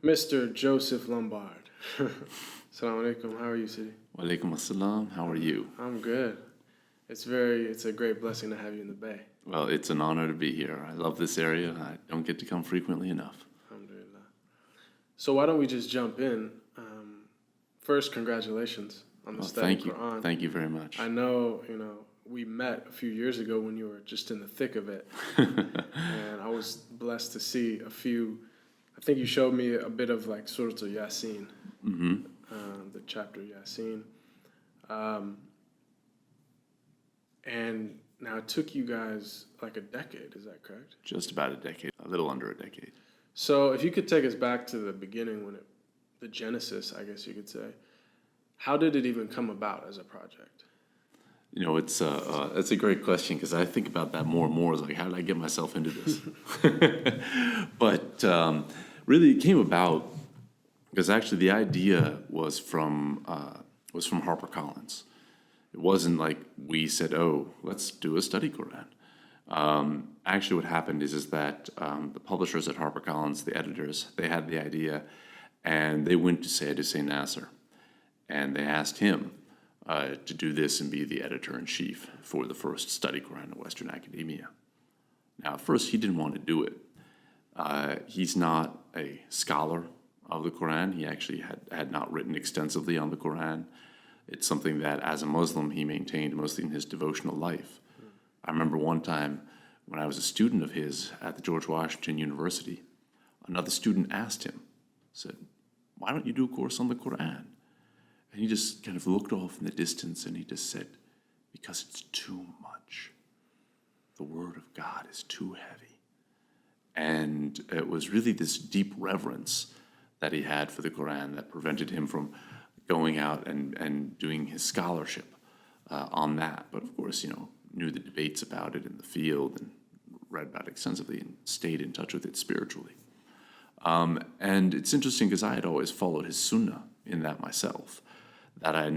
Mr. Joseph Lumbard. Assalamu alaikum. How are you, Sidi? Wa alaikum assalam. How are you? I'm good. It's a great blessing to have you in the Bay. Well, it's an honor to be here. I love this area. I don't get to come frequently enough. Alhamdulillah. So why don't we just jump in? First, congratulations on the study Quran. Thank you very much. I know, we met a few years ago when you were just in the thick of it. And I was blessed to see I think you showed me a bit of like Surah Yasin, the chapter Yasin. And now it took you guys like a decade, is that correct? Just about a decade, a little under a decade. So if you could take us back to the beginning, the genesis, I guess you could say, how did it even come about as a project? It's a great question because I think about that more and more. It's like, how did I get myself into this? But really, it came about because actually the idea was from HarperCollins. It wasn't like we said, "Oh, let's do a study Quran." Actually, what happened is that the publishers at HarperCollins, the editors, they had the idea, and they went to Sayyid Hussein Nasser, and they asked him to do this and be the editor-in-chief for the first study Quran in Western academia. Now, at first, he didn't want to do it. He's not a scholar of the Quran. He actually had not written extensively on the Quran. It's something that, as a Muslim, he maintained mostly in his devotional life. I remember one time when I was a student of his at the George Washington University, another student asked him, said, "Why don't you do a course on the Quran?" And he just kind of looked off in the distance and he just said, "Because it's too much. The Word of God is too heavy." And it was really this deep reverence that he had for the Quran that prevented him from going out and doing his scholarship on that. But of course, knew the debates about it in the field and read about it extensively and stayed in touch with it spiritually. And it's interesting because I had always followed his sunnah in that myself. That I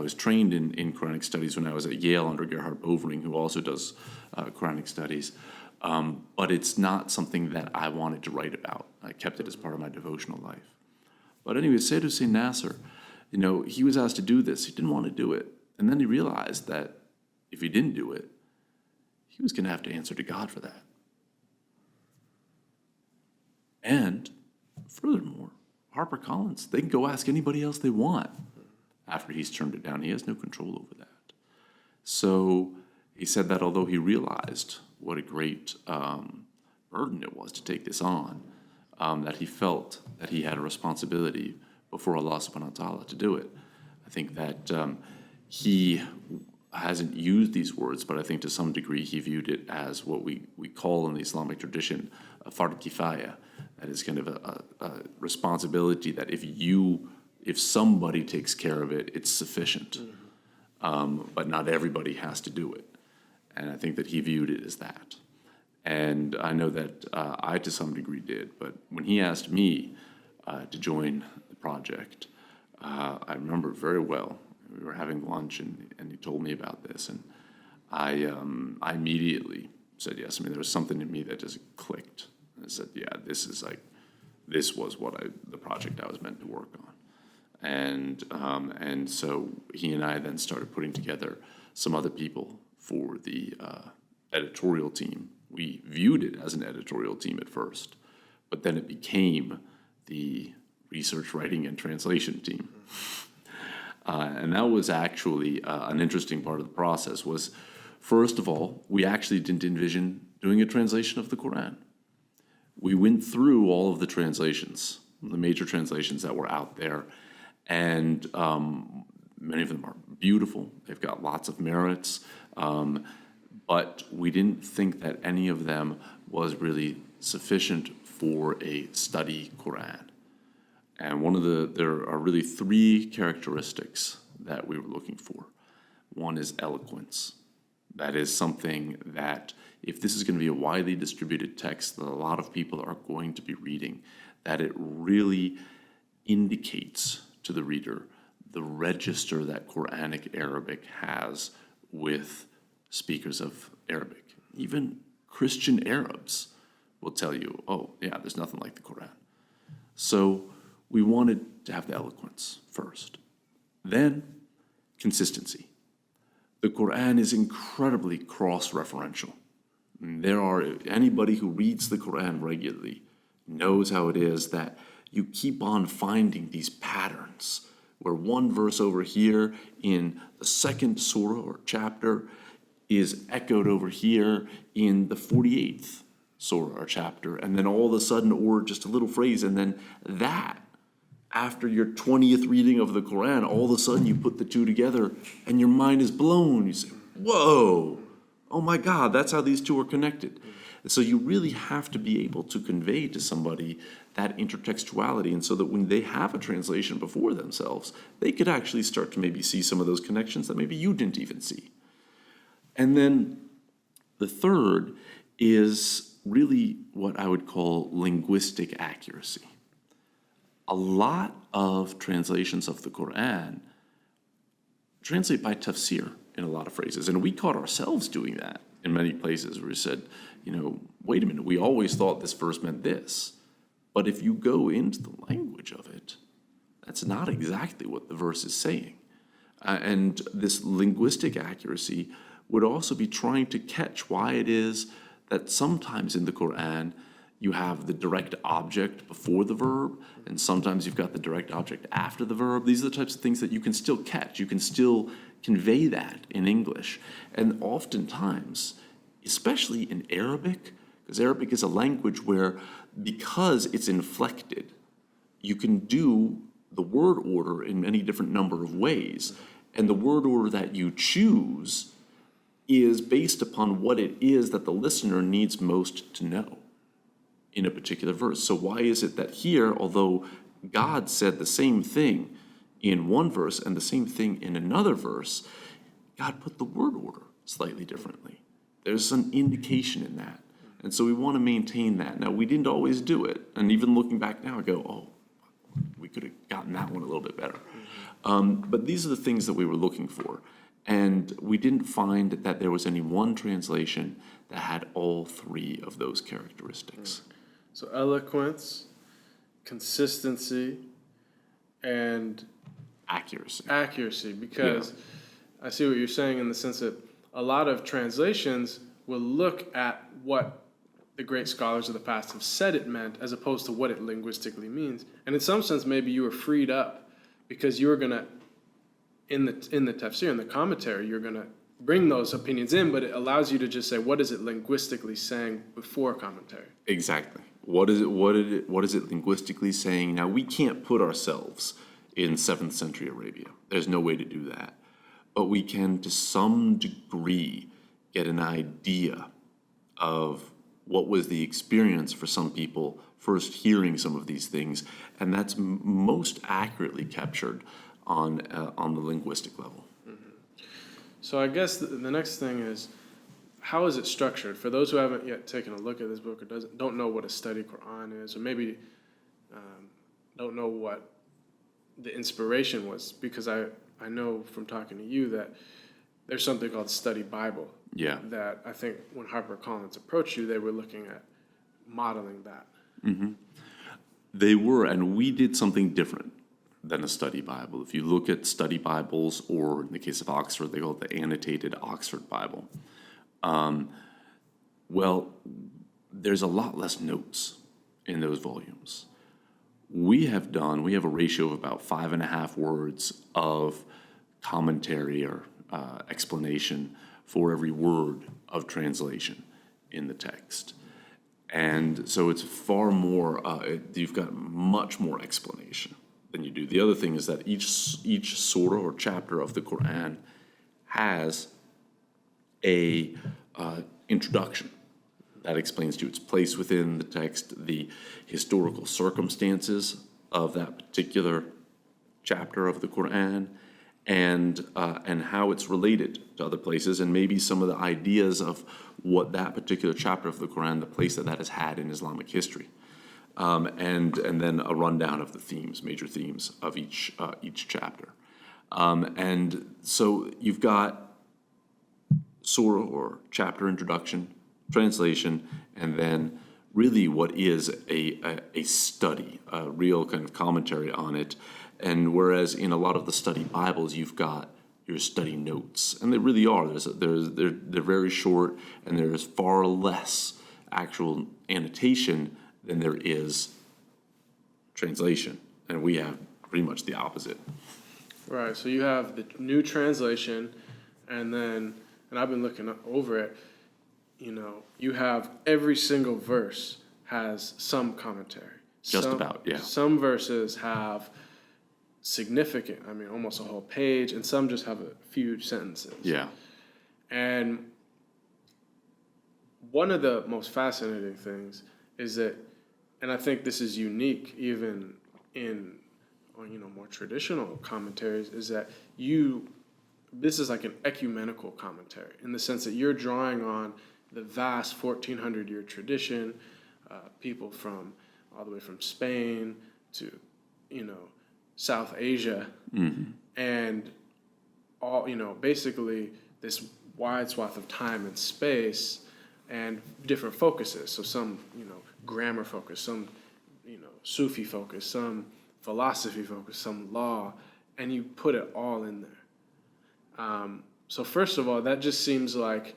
was trained in Quranic studies when I was at Yale under Gerhard Bovering, who also does Quranic studies. But it's not something that I wanted to write about. I kept it as part of my devotional life. But anyway, Sayyid Hussein Nasser, he was asked to do this. He didn't want to do it. And then he realized that if he didn't do it, he was going to have to answer to God for that. And furthermore, HarperCollins, they can go ask anybody else they want after he's turned it down. He has no control over that. So he said that although he realized what a great burden it was to take this on, that he felt that he had a responsibility before Allah subhanahu wa ta'ala to do it. I think that he hasn't used these words, but I think to some degree he viewed it as what we call in the Islamic tradition a fard kifaya. That is kind of a responsibility that if somebody takes care of it, it's sufficient. But not everybody has to do it. And I think that he viewed it as that. And I know that I to some degree did, but when he asked me to join the project, I remember very well. We were having lunch and he told me about this, and I immediately said yes. I mean, there was something in me that just clicked. I said, yeah, this was the project I was meant to work on. And so he and I then started putting together some other people for the editorial team. We viewed it as an editorial team at first, but then it became the research, writing, and translation team. And that was actually an interesting part of the process was, first of all, we actually didn't envision doing a translation of the Quran. We went through all of the translations, the major translations that were out there, and many of them are beautiful. They've got lots of merits, but we didn't think that any of them was really sufficient for a study Quran. And there are really three characteristics that we were looking for. One is eloquence. That is something that if this is going to be a widely distributed text that a lot of people are going to be reading, that it really indicates to the reader the register that Quranic Arabic has with speakers of Arabic. Even Christian Arabs will tell you, oh, yeah, there's nothing like the Quran. So we wanted to have the eloquence first. Then, consistency. The Quran is incredibly cross-referential. Anybody who reads the Quran regularly knows how it is that you keep on finding these patterns where one verse over here in the second surah or chapter is echoed over here in the 48th surah or chapter, and then all of a sudden, or just a little phrase, and then that, after your 20th reading of the Quran, all of a sudden you put the two together and your mind is blown. You say, whoa, oh my God, that's how these two are connected. And so you really have to be able to convey to somebody that intertextuality, and so that when they have a translation before themselves, they could actually start to maybe see some of those connections that maybe you didn't even see. And then the third is really what I would call linguistic accuracy. A lot of translations of the Quran translate by tafsir in a lot of phrases, and we caught ourselves doing that in many places where we said, wait a minute, we always thought this verse meant this. But if you go into the language of it, that's not exactly what the verse is saying. And this linguistic accuracy would also be trying to catch why it is that sometimes in the Quran you have the direct object before the verb, and sometimes you've got the direct object after the verb. These are the types of things that you can still catch. You can still convey that in English. And oftentimes, especially in Arabic, because Arabic is a language where, because it's inflected, you can do the word order in any different number of ways. And the word order that you choose is based upon what it is that the listener needs most to know in a particular verse. So why is it that here, although God said the same thing in one verse and the same thing in another verse, God put the word order slightly differently? There's an indication in that. And so we want to maintain that. Now, we didn't always do it. And even looking back now, I go, oh, we could have gotten that one a little bit better. But these are the things that we were looking for. And we didn't find that there was any one translation that had all three of those characteristics. So eloquence, consistency, and accuracy. Because I see what you're saying in the sense that a lot of translations will look at what the great scholars of the past have said it meant as opposed to what it linguistically means. And in some sense, maybe you were freed up because you were going to, in the tafsir, in the commentary, you're going to bring those opinions in, but it allows you to just say, what is it linguistically saying before commentary? Exactly. What is it linguistically saying? Now, we can't put ourselves in 7th century Arabia. There's no way to do that. But we can, to some degree, get an idea of what was the experience for some people first hearing some of these things, and that's most accurately captured on the linguistic level. Mm-hmm. So I guess the next thing is, how is it structured? For those who haven't yet taken a look at this book or don't know what a study Quran is, or maybe don't know what the inspiration was, because I know from talking to you that there's something called study Bible. Yeah. That I think when HarperCollins approached you, they were looking at modeling that. Mm-hmm. They were, and we did something different than a study Bible. If you look at study Bibles, or in the case of Oxford, they call it the annotated Oxford Bible. Well, there's a lot less notes in those volumes. We have a ratio of about 5.5 words of commentary or explanation for every word of translation in the text. And so it's far more, you've got much more explanation than you do. The other thing is that each surah or chapter of the Quran has a introduction that explains to you its place within the text, the historical circumstances of that particular chapter of the Quran, and how it's related to other places, and maybe some of the ideas of what that particular chapter of the Quran, the place that has had in Islamic history, and then a rundown of the themes, major themes of each chapter. And so you've got surah or chapter introduction, translation, and then really what is a study, a real kind of commentary on it. And whereas in a lot of the study Bibles, you've got your study notes, and they really are. They're very short, and there's far less actual annotation than there is translation. And we have pretty much the opposite. Right, so you have the new translation, and I've been looking over it, you have every single verse has some commentary. Just about, yeah. Some verses have significant, almost a whole page, and some just have a few sentences. Yeah. And one of the most fascinating things is that, and I think this is unique even in more traditional commentaries, is that this is like an ecumenical commentary in the sense that you're drawing on the vast 1,400-year tradition, people from all the way from Spain to, South Asia, and all, basically this wide swath of time and space and different focuses. So some, grammar focus, some, Sufi focus, some philosophy focus, some law, and you put it all in there. So first of all, that just seems like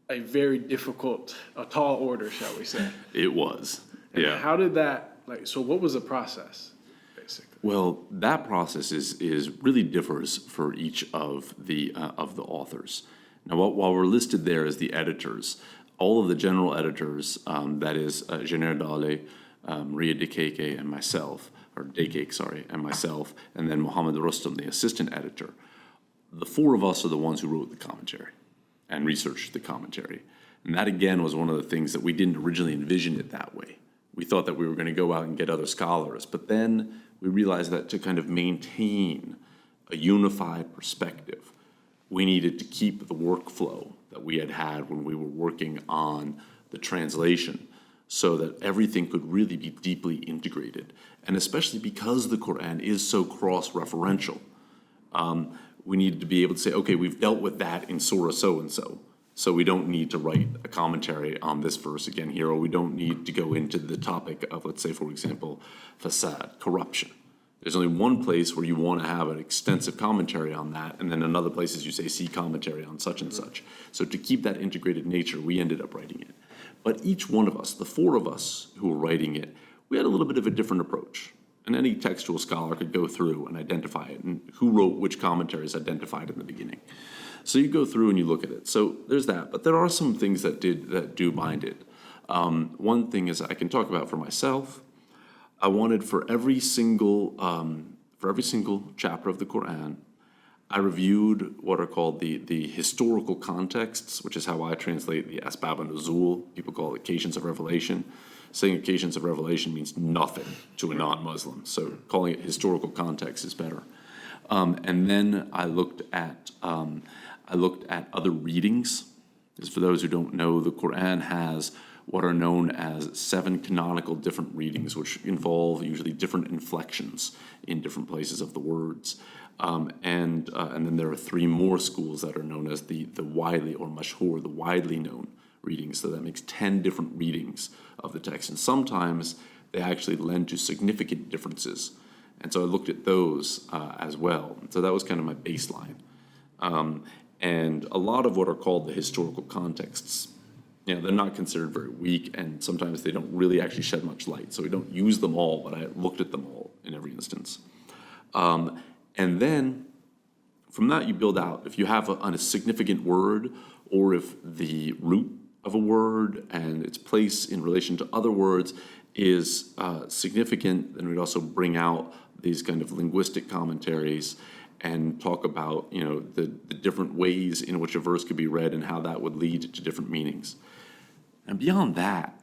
a very difficult, a tall order, shall we say. It was. And yeah. how did that, so what was the process, basically? Well, that process is really differs for each of the authors. Now, while we're listed there as the editors, all of the general editors, that is Generale, Ria Dekeke, and myself, and myself, and then Muhammad Rustam, the assistant editor. The four of us are the ones who wrote the commentary and researched the commentary. And that, again, was one of the things that we didn't originally envision it that way. We thought that we were going to go out and get other scholars, but then we realized that to kind of maintain a unified perspective, we needed to keep the workflow that we had when we were working on the translation so that everything could really be deeply integrated. And especially because the Quran is so cross-referential, we needed to be able to say, okay, we've dealt with that in Surah so-and-so, so we don't need to write a commentary on this verse again here, or we don't need to go into the topic of, let's say, for example, fasad, corruption. There's only one place where you want to have an extensive commentary on that, and then another place is you say, see commentary on such and such. So to keep that integrated nature, we ended up writing it. But each one of us, the four of us who were writing it, we had a little bit of a different approach. And any textual scholar could go through and identify it, and who wrote which commentaries identified in the beginning. So you go through and you look at it. So there's that. But there are some things that do bind it. One thing is I can talk about for myself. I wanted for every single chapter of the Quran, I reviewed what are called the historical contexts, which is how I translate the Asbab an-Nuzul. People call it occasions of revelation. Saying occasions of revelation means nothing to a non-Muslim, so calling it historical context is better. And then I looked at other readings. Because for those who don't know, the Quran has what are known as 7 canonical different readings, which involve usually different inflections in different places of the words. And then there are 3 more schools that are known as the widely or mashhur, the widely known readings. So that makes 10 different readings of the text. And sometimes they actually lend to significant differences. And so I looked at those as well. So that was kind of my baseline. And a lot of what are called the historical contexts, they're not considered very weak, and sometimes they don't really actually shed much light. So we don't use them all, but I looked at them all in every instance. And then from that you build out, if you have a significant word, or if the root of a word and its place in relation to other words is significant, then we'd also bring out these kind of linguistic commentaries and talk about, the different ways in which a verse could be read and how that would lead to different meanings. And beyond that,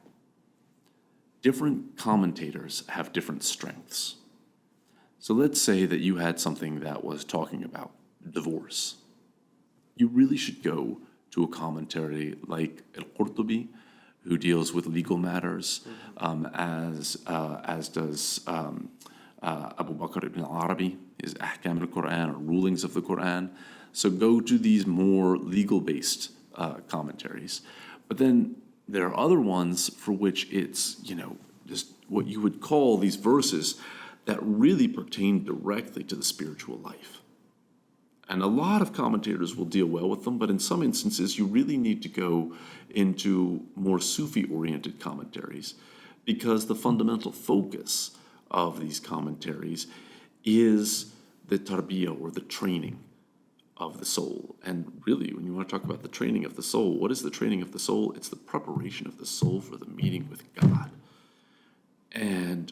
different commentators have different strengths. So let's say that you had something that was talking about divorce. You really should go to a commentary like Al-Qurtubi, who deals with legal matters, as does Abu Bakr ibn al-Arabi, his Ahkam al-Quran, or rulings of the Quran. So go to these more legal-based commentaries. But then there are other ones for which it's, just what you would call these verses that really pertain directly to the spiritual life. And a lot of commentators will deal well with them, but in some instances, you really need to go into more Sufi-oriented commentaries, because the fundamental focus of these commentaries is the tarbiyah, or the training of the soul. And really, when you want to talk about the training of the soul, what is the training of the soul? It's the preparation of the soul for the meeting with God. And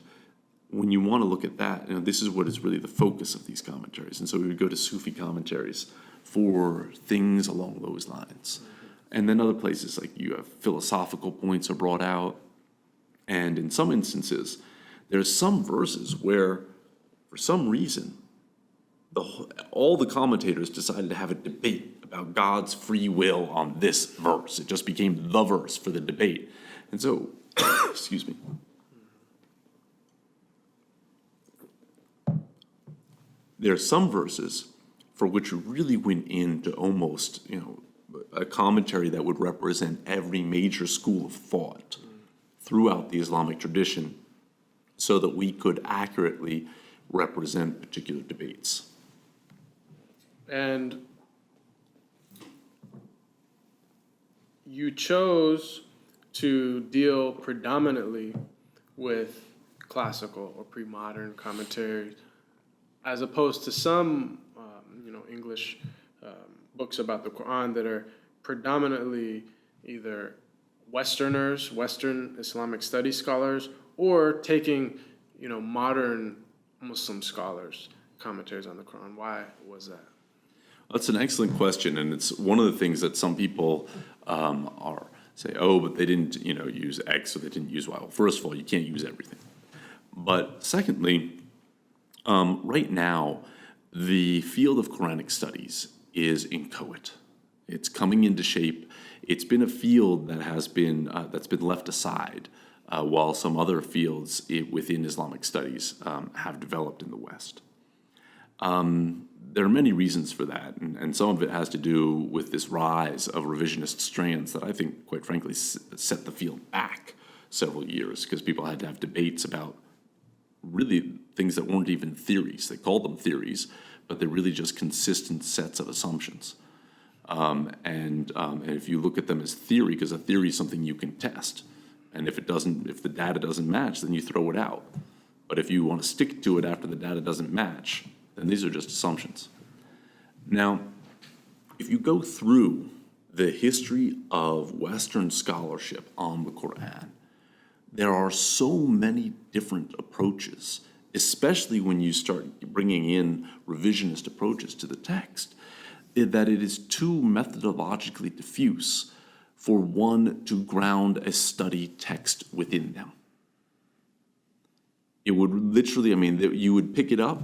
when you want to look at that, this is what is really the focus of these commentaries. And so we would go to Sufi commentaries for things along those lines. And then other places, like you have philosophical points are brought out. And in some instances, there's some verses where, for some reason, all the commentators decided to have a debate about God's free will on this verse. It just became the verse for the debate. And so, excuse me. There are some verses for which you really went into almost, a commentary that would represent every major school of thought throughout the Islamic tradition, so that we could accurately represent particular debates. And you chose to deal predominantly with classical or pre-modern commentaries, as opposed to some, English books about the Quran that are predominantly either Westerners, Western Islamic studies scholars, or taking, modern Muslim scholars' commentaries on the Quran. Why was that? That's an excellent question, and it's one of the things that some people say, oh, but they didn't, use X, or they didn't use Y. Well, first of all, you can't use everything. But secondly, right now, the field of Quranic studies is inchoate. It's coming into shape. It's been a field that has been that's been left aside, while some other fields within Islamic studies have developed in the West. There are many reasons for that, and some of it has to do with this rise of revisionist strands that I think, quite frankly, set the field back several years, because people had to have debates about really things that weren't even theories. They called them theories, but they're really just consistent sets of assumptions. And if you look at them as theory, because a theory is something you can test, and if the data doesn't match, then you throw it out. But if you want to stick to it after the data doesn't match, then these are just assumptions. Now, if you go through the history of Western scholarship on the Quran, there are so many different approaches, especially when you start bringing in revisionist approaches to the text, that it is too methodologically diffuse for one to ground a study text within them. It would literally, you would pick it up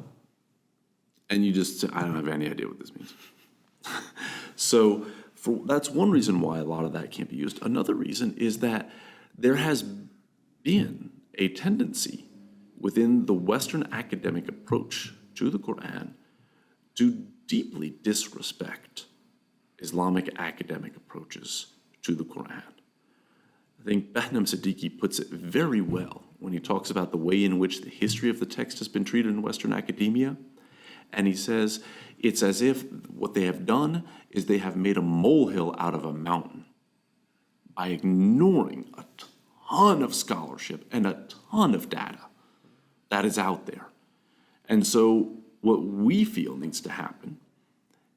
and you just say, I don't have any idea what this means. So that's one reason why a lot of that can't be used. Another reason is that there has been a tendency within the Western academic approach to the Quran to deeply disrespect Islamic academic approaches to the Quran. I think Behnam Siddiqui puts it very well when he talks about the way in which the history of the text has been treated in Western academia. And he says, it's as if what they have done is they have made a molehill out of a mountain by ignoring a ton of scholarship and a ton of data that is out there. And so what we feel needs to happen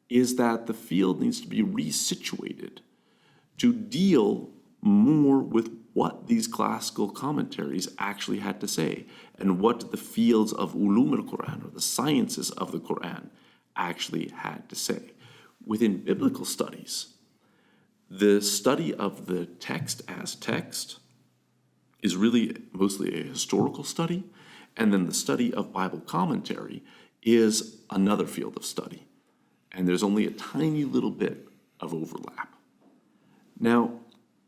is that the field needs to be resituated to deal more with what these classical commentaries actually had to say, and what the fields of ulum al-Quran, or the sciences of the Quran, actually had to say. Within biblical studies, the study of the text as text is really mostly a historical study, and then the study of Bible commentary is another field of study. And there's only a tiny little bit of overlap. Now,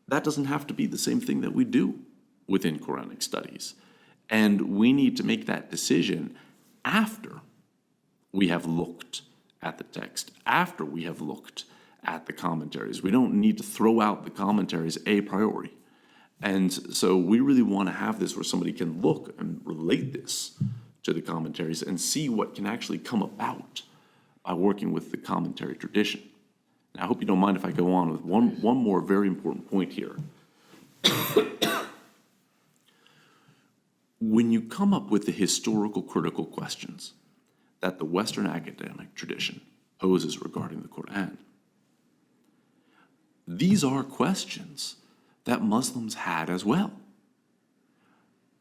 that doesn't have to be the same thing that we do within Quranic studies. And we need to make that decision after we have looked at the text, after we have looked at the commentaries. We don't need to throw out the commentaries a priori. And so we really want to have this where somebody can look and relate this to the commentaries and see what can actually come about by working with the commentary tradition. Now, I hope you don't mind if I go on with one more very important point here. When you come up with the historical critical questions that the Western academic tradition poses regarding the Quran, these are questions that Muslims had as well.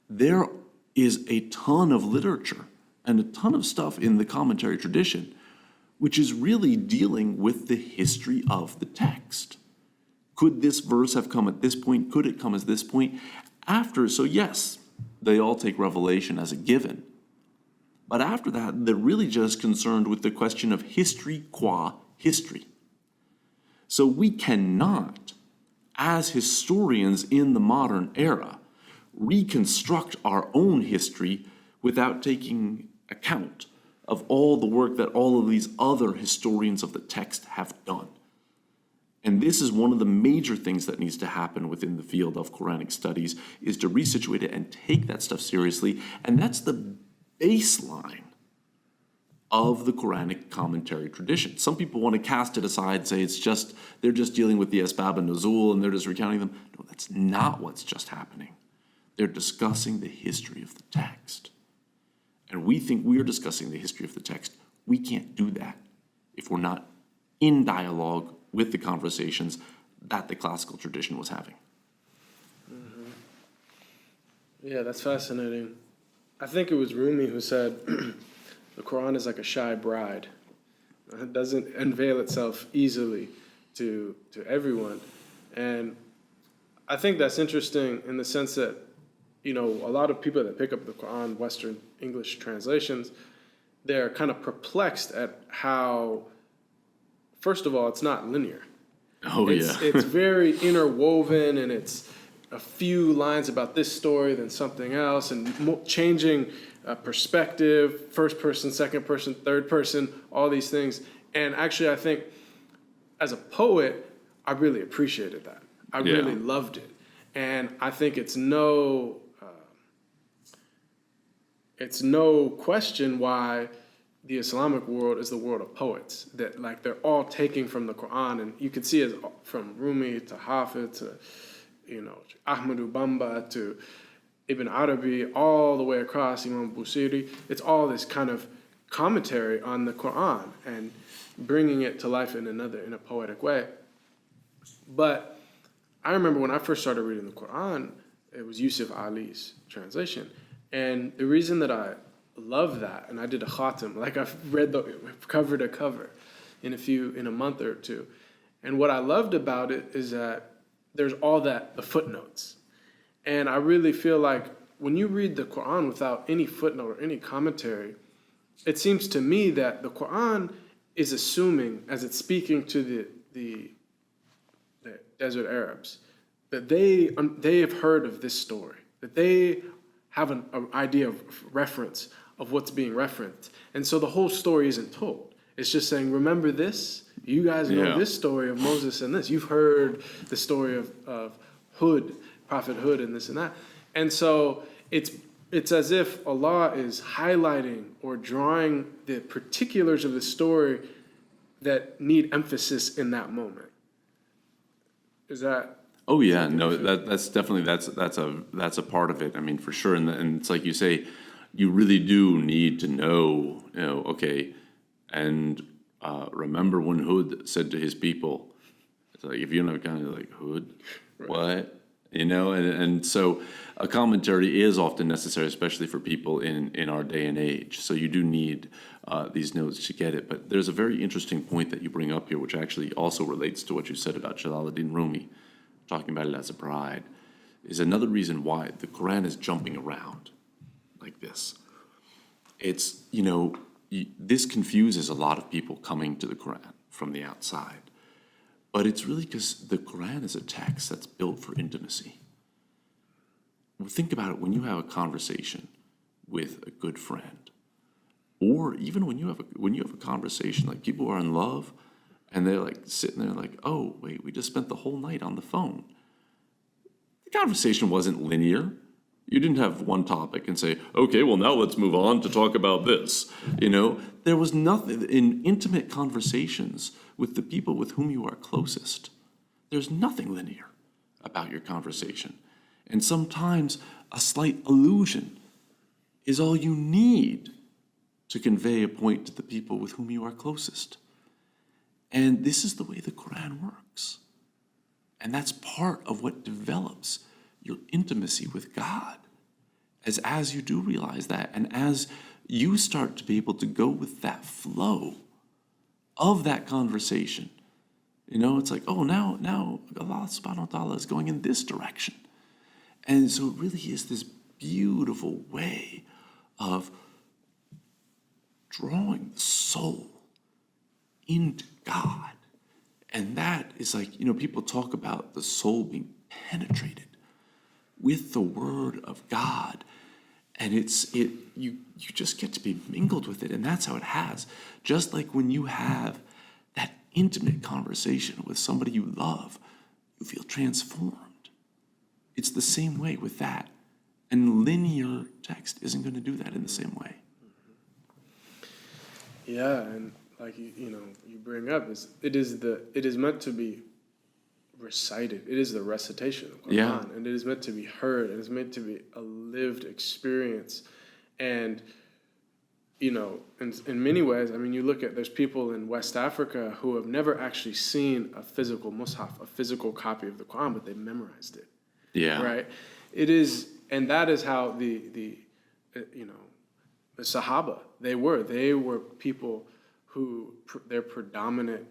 There is a ton of literature and a ton of stuff in the commentary tradition which is really dealing with the history of the text. Could this verse have come at this point? Could it come at this point? After, so yes, they all take revelation as a given. But after that, they're really just concerned with the question of history qua history. So we cannot, as historians in the modern era, reconstruct our own history without taking account of all the work that all of these other historians of the text have done. And this is one of the major things that needs to happen within the field of Quranic studies, is to resituate it and take that stuff seriously. And that's the baseline of the Quranic commentary tradition. Some people want to cast it aside, say they're just dealing with the Asbab and Nuzul and they're just recounting them. No, that's not what's just happening. They're discussing the history of the text. And we think we are discussing the history of the text. We can't do that if we're not in dialogue with the conversations that the classical tradition was having. Mm-hmm. Yeah, that's fascinating. I think it was Rumi who said, the Quran is like a shy bride. It doesn't unveil itself easily to everyone. And I think that's interesting in the sense that, a lot of people that pick up the Quran, Western English translations, they're kind of perplexed at how, first of all, it's not linear. It's very interwoven, and it's a few lines about this story, then something else, and changing perspective, first person, second person, third person, all these things. And actually, I think as a poet, I really appreciated that. I really loved it. And I think it's no question why the Islamic world is the world of poets, that like they're all taking from the Quran, and you can see it from Rumi to Hafid to Ahmadu Bamba to Ibn Arabi, all the way across Imam Busiri. It's all this kind of commentary on the Quran and bringing it to life in a poetic way. But I remember when I first started reading the Quran, it was Yusuf Ali's translation. And the reason that I love that, and I did a khatam, like I've read the cover to cover in a month or two. And what I loved about it is that there's all the footnotes. And I really feel like when you read the Quran without any footnote or any commentary, it seems to me that the Quran is assuming, as it's speaking to the desert Arabs, that they have heard of this story, that they have an idea of reference of what's being referenced. And so the whole story isn't told. It's just saying, remember this? You guys know this story of Moses and this. You've heard the story of Hud, Prophet Hud, and this and that. And so it's as if Allah is highlighting or drawing the particulars of the story that need emphasis in that moment. Is that? Oh yeah, no, that's definitely that's a part of it. I mean, for sure, and it's like you say, you really do need to know, okay, and remember when Hud said to his people, it's like if you know kind of like Hud, right. What, and so a commentary is often necessary, especially for people in our day and age. So you do need these notes to get it. But there's a very interesting point that you bring up here, which actually also relates to what you said about Jalaluddin Rumi. Talking about it as a bride, is another reason why the Quran is jumping around like this. It's, this confuses a lot of people coming to the Quran from the outside. But it's really because the Quran is a text that's built for intimacy. Think about it when you have a conversation with a good friend, or even when you have a conversation, like people who are in love, and they're like sitting there like, oh, wait, we just spent the whole night on the phone. the conversation wasn't linear. You didn't have one topic and say, okay, well, now let's move on to talk about this. There was nothing in intimate conversations with the people with whom you are closest. There's nothing linear about your conversation. And sometimes a slight allusion is all you need to convey a point to the people with whom you are closest. And this is the way the Quran works. And that's part of what develops your intimacy with God. As you do realize that, and as you start to be able to go with that flow of that conversation, it's like, oh, now Allah subhanahu wa ta'ala is going in this direction. And so it really is this beautiful way of drawing the soul into God. And that is like, people talk about the soul being penetrated with the word of God. And you just get to be mingled with it. And that's how it has. Just like when you have that intimate conversation with somebody you love, you feel transformed. It's the same way with that. And linear text isn't going to do that in the same way. Yeah, and like you bring up, it is meant to be recited. It is the recitation of Quran, Yeah. and it is meant to be heard. It is meant to be a lived experience, and in many ways, you look at, there's people in West Africa who have never actually seen a physical mushaf, a physical copy of the Quran, but they memorized it. Yeah. Right. It is, and that is how the Sahaba they were people who their predominant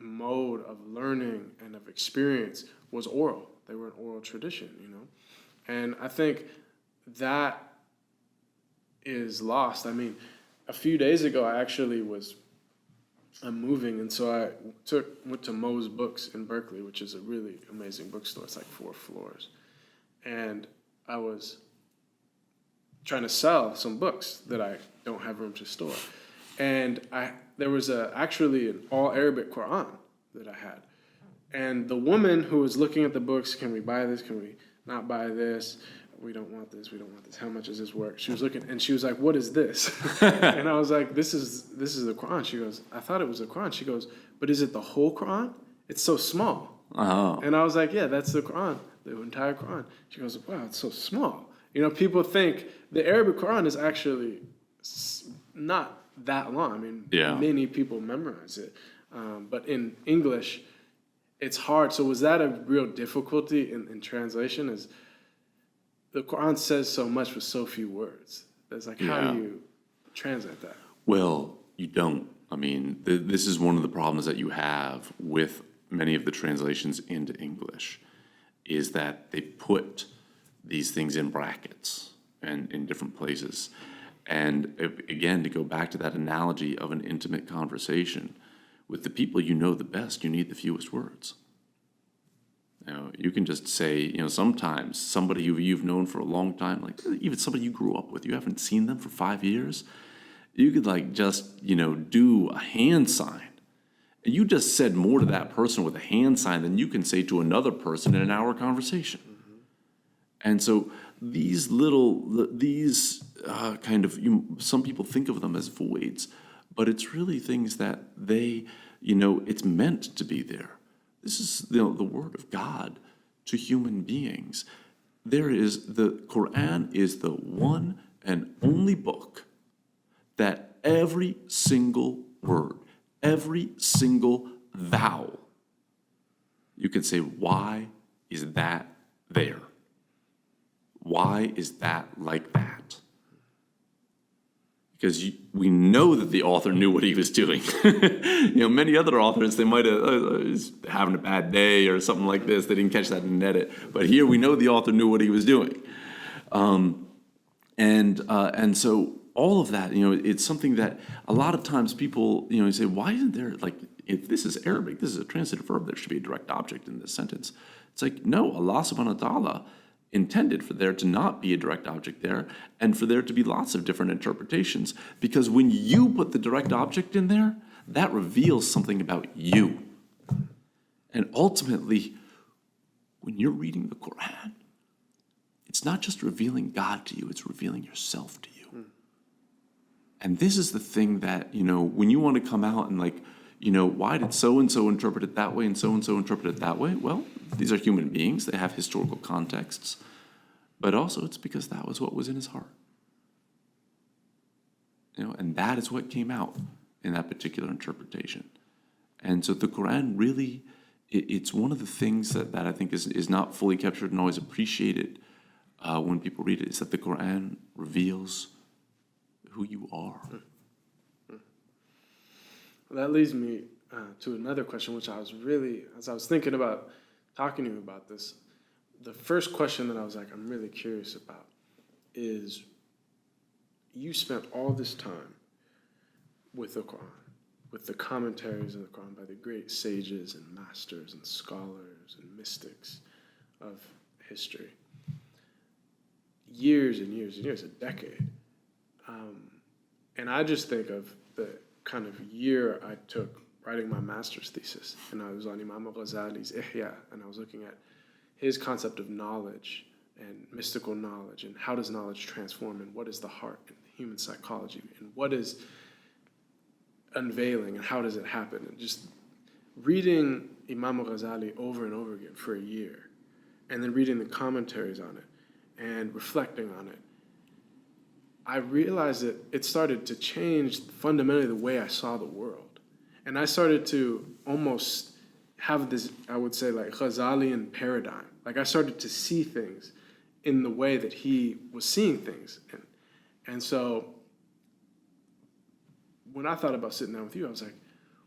mode of learning and of experience was oral. They were an oral tradition, and I think that is lost. A few days ago, I actually I'm moving, and so I went to Moe's Books in Berkeley, which is a really amazing bookstore. It's like 4 floors, and I was trying to sell some books that I don't have room to store. And there was actually an all Arabic Quran that I had. And the woman who was looking at the books, can we buy this? Can we not buy this? We don't want this. We don't want this. How much is this worth? She was looking, and she was like, what is this? And I was like, this is the Quran. She goes, I thought it was the Quran. She goes, but is it the whole Quran? It's so small. Oh. And I was like, yeah, that's the Quran, the entire Quran. She goes, wow, it's so small. People think the Arabic Quran is actually not that long. Yeah. Many people memorize it. But in English, it's hard. So was that a real difficulty in translation? Is the Quran says so much with so few words. It's like, how do you translate that? Well, you don't. This is one of the problems that you have with many of the translations into English, is that they put these things in brackets and in different places. And again, to go back to that analogy of an intimate conversation, with the people you know the best, you need the fewest words. You can just say, sometimes somebody you've known for a long time, like even somebody you grew up with, you haven't seen them for 5 years, you could just do a hand sign. And you just said more to that person with a hand sign than you can say to another person in an hour conversation. Mm-hmm. And so some people think of them as voids, but it's really things that it's meant to be there. This is the word of God to human beings. The Quran is the one and only book that every single word, every single vowel, you can say, why is that there? Why is that like that? Because we know that the author knew what he was doing. Many other authors, they might have having a bad day or something like this. They didn't catch that in an edit. But here we know the author knew what he was doing. And so all of that, it's something that a lot of times people, say, why isn't there, if this is Arabic, this is a transitive verb, there should be a direct object in this sentence. It's like, no, Allah subhanahu wa ta'ala intended for there to not be a direct object there and for there to be lots of different interpretations, because when you put the direct object in there, that reveals something about you. And ultimately, when you're reading the Quran, it's not just revealing God to you, it's revealing yourself to you. And this is the thing that, when you want to come out and why did so-and-so interpret it that way and so-and-so interpret it that way? Well, these are human beings. They have historical contexts. But also it's because that was what was in his heart. And that is what came out in that particular interpretation. And so the Quran really, it's one of the things that I think is not fully captured and always appreciated when people read it, is that the Quran reveals who you are. That leads me to another question, which as I was thinking about talking to you about this, the first question that I was like, I'm really curious about is, you spent all this time with the Quran, with the commentaries of the Quran by the great sages and masters and scholars and mystics of history. Years and years and years, a decade. And I just think of the kind of year I took writing my master's thesis, and I was on Imam al-Ghazali's Ihya, and I was looking at his concept of knowledge and mystical knowledge, and how does knowledge transform, and what is the heart and human psychology, and what is unveiling, and how does it happen, and just reading Imam al-Ghazali over and over again for a year, and then reading the commentaries on it, and reflecting on it, I realized that it started to change fundamentally the way I saw the world. And I started to almost have this, I would say, like Ghazalian paradigm. Like I started to see things in the way that he was seeing things. And so when I thought about sitting down with you, I was like,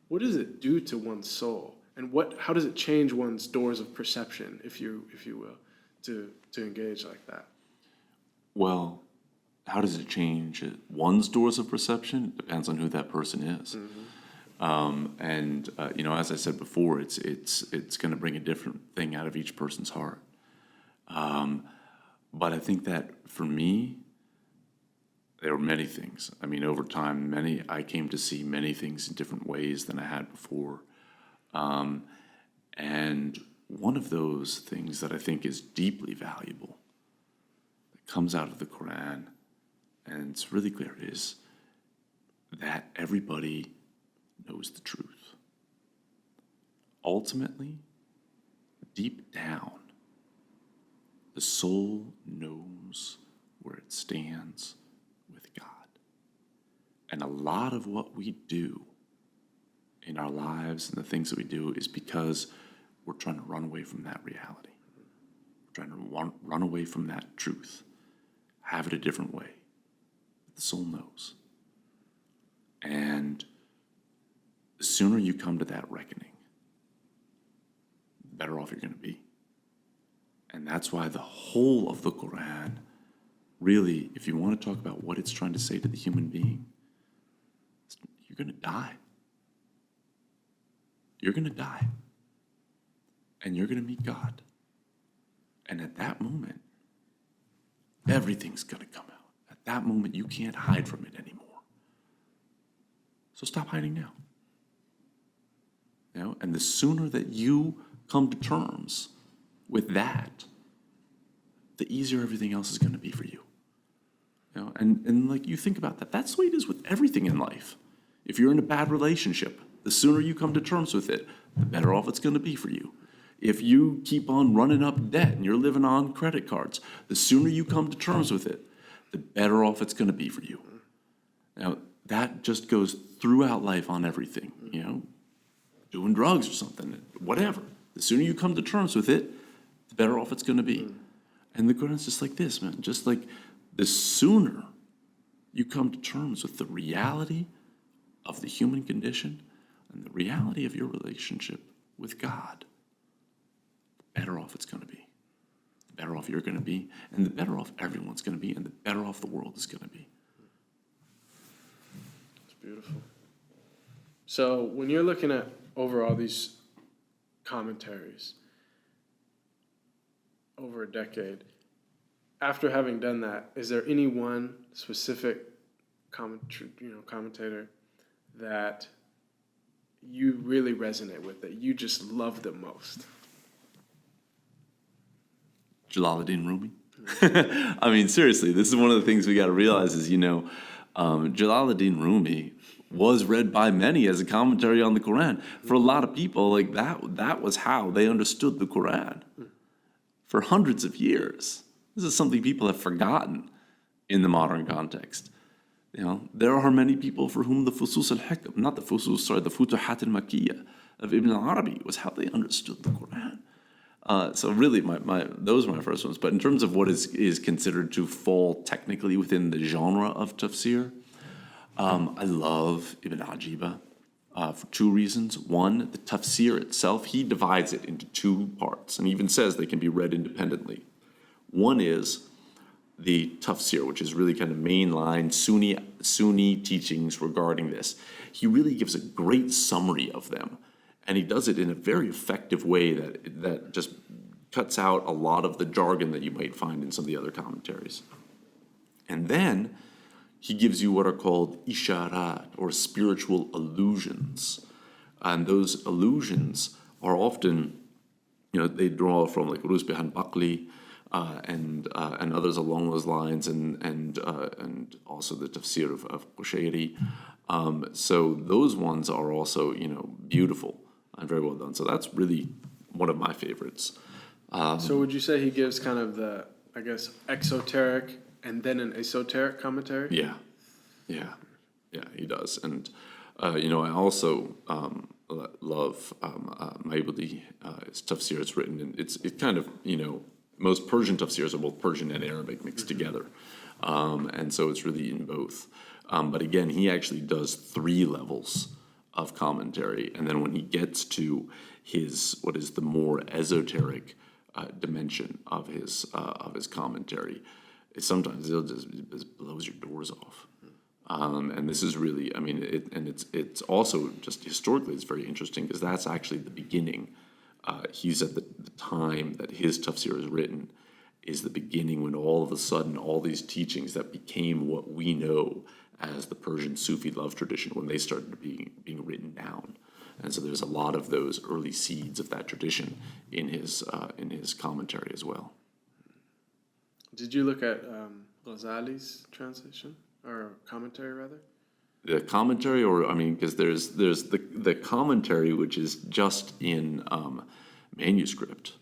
what does it do to one's soul? And how does it change one's doors of perception, if you will, to engage like that? Well, how does it change one's doors of perception? It depends on who that person is. As I said before, it's going to bring a different thing out of each person's heart. But I think that for me, there were many things. I mean, over time, I came to see many things in different ways than I had before. And one of those things that I think is deeply valuable that comes out of the Quran, and it's really clear, is that everybody knows the truth. Ultimately, deep down, the soul knows where it stands with God. And a lot of what we do in our lives and the things that we do is because we're trying to run away from that reality. We're trying to run away from that truth, have it a different way. The soul knows. And the sooner you come to that reckoning, the better off you're going to be. And that's why the whole of the Quran, really, if you want to talk about what it's trying to say to the human being, you're going to die. You're going to die. And you're going to meet God. And at that moment, everything's going to come out. At that moment, you can't hide from it anymore. So stop hiding now. And the sooner that you come to terms with that, the easier everything else is going to be for you. And like you think about that. That's the way it is with everything in life. If you're in a bad relationship, the sooner you come to terms with it, the better off it's going to be for you. If you keep on running up debt and you're living on credit cards, the sooner you come to terms with it, the better off it's going to be for you. Now, that just goes throughout life on everything, doing drugs or something, whatever. The sooner you come to terms with it, the better off it's going to be. And the Quran's just like this, man. Just like the sooner you come to terms with the reality of the human condition and the reality of your relationship with God, the better off it's going to be. The better off you're going to be, and the better off everyone's going to be, and the better off the world is going to be. It's beautiful. So when you're looking at over all these commentaries over a decade, after having done that, is there any one specific commentator that you really resonate with, that you just love the most? Jalaluddin Rumi. I mean, seriously, this is one of the things we got to realize is, Jalaluddin Rumi was read by many as a commentary on the Quran. For a lot of people, like that was how they understood the Quran for hundreds of years. This is something people have forgotten in the modern context. There are many people for whom the Fusus al-Hikam, not the Fusus, sorry, the Futuhat al-Makkiyah of Ibn al-Arabi was how they understood the Quran. So really, those are my first ones. But in terms of what is considered to fall technically within the genre of tafsir, I love Ibn Ajiba for two reasons. One, the tafsir itself, he divides it into two parts and even says they can be read independently. One is the tafsir, which is really kind of mainline Sunni teachings regarding this. He really gives a great summary of them. And he does it in a very effective way that just cuts out a lot of the jargon that you might find in some of the other commentaries. And then he gives you what are called isharat, or spiritual allusions. And those allusions are often, they draw from like Rusbihan Bakli and others along those lines, and also the tafsir of Qushayri. So those ones are also, beautiful and very well done. So that's really one of my favorites. So would you say he gives kind of the, I guess, exoteric and then an esoteric commentary? Yeah, he does. And, I also love Maibudi, his tafsir. It's written, and it's kind of, most Persian tafsirs are both Persian and Arabic mixed together. And so it's really in both. But again, he actually does 3 levels of commentary, and then when he gets to what is the more esoteric dimension of his commentary, sometimes it just blows your doors off. And this is really, it's also just historically it's very interesting because that's actually the beginning. He's at the time that his tafsir is written is the beginning when all of a sudden all these teachings that became what we know as the Persian Sufi love tradition, when they started being written down. And so there's a lot of those early seeds of that tradition in his commentary as well. Did you look at Ghazali's translation, or commentary rather? The commentary, because there's the commentary, which is just in manuscript.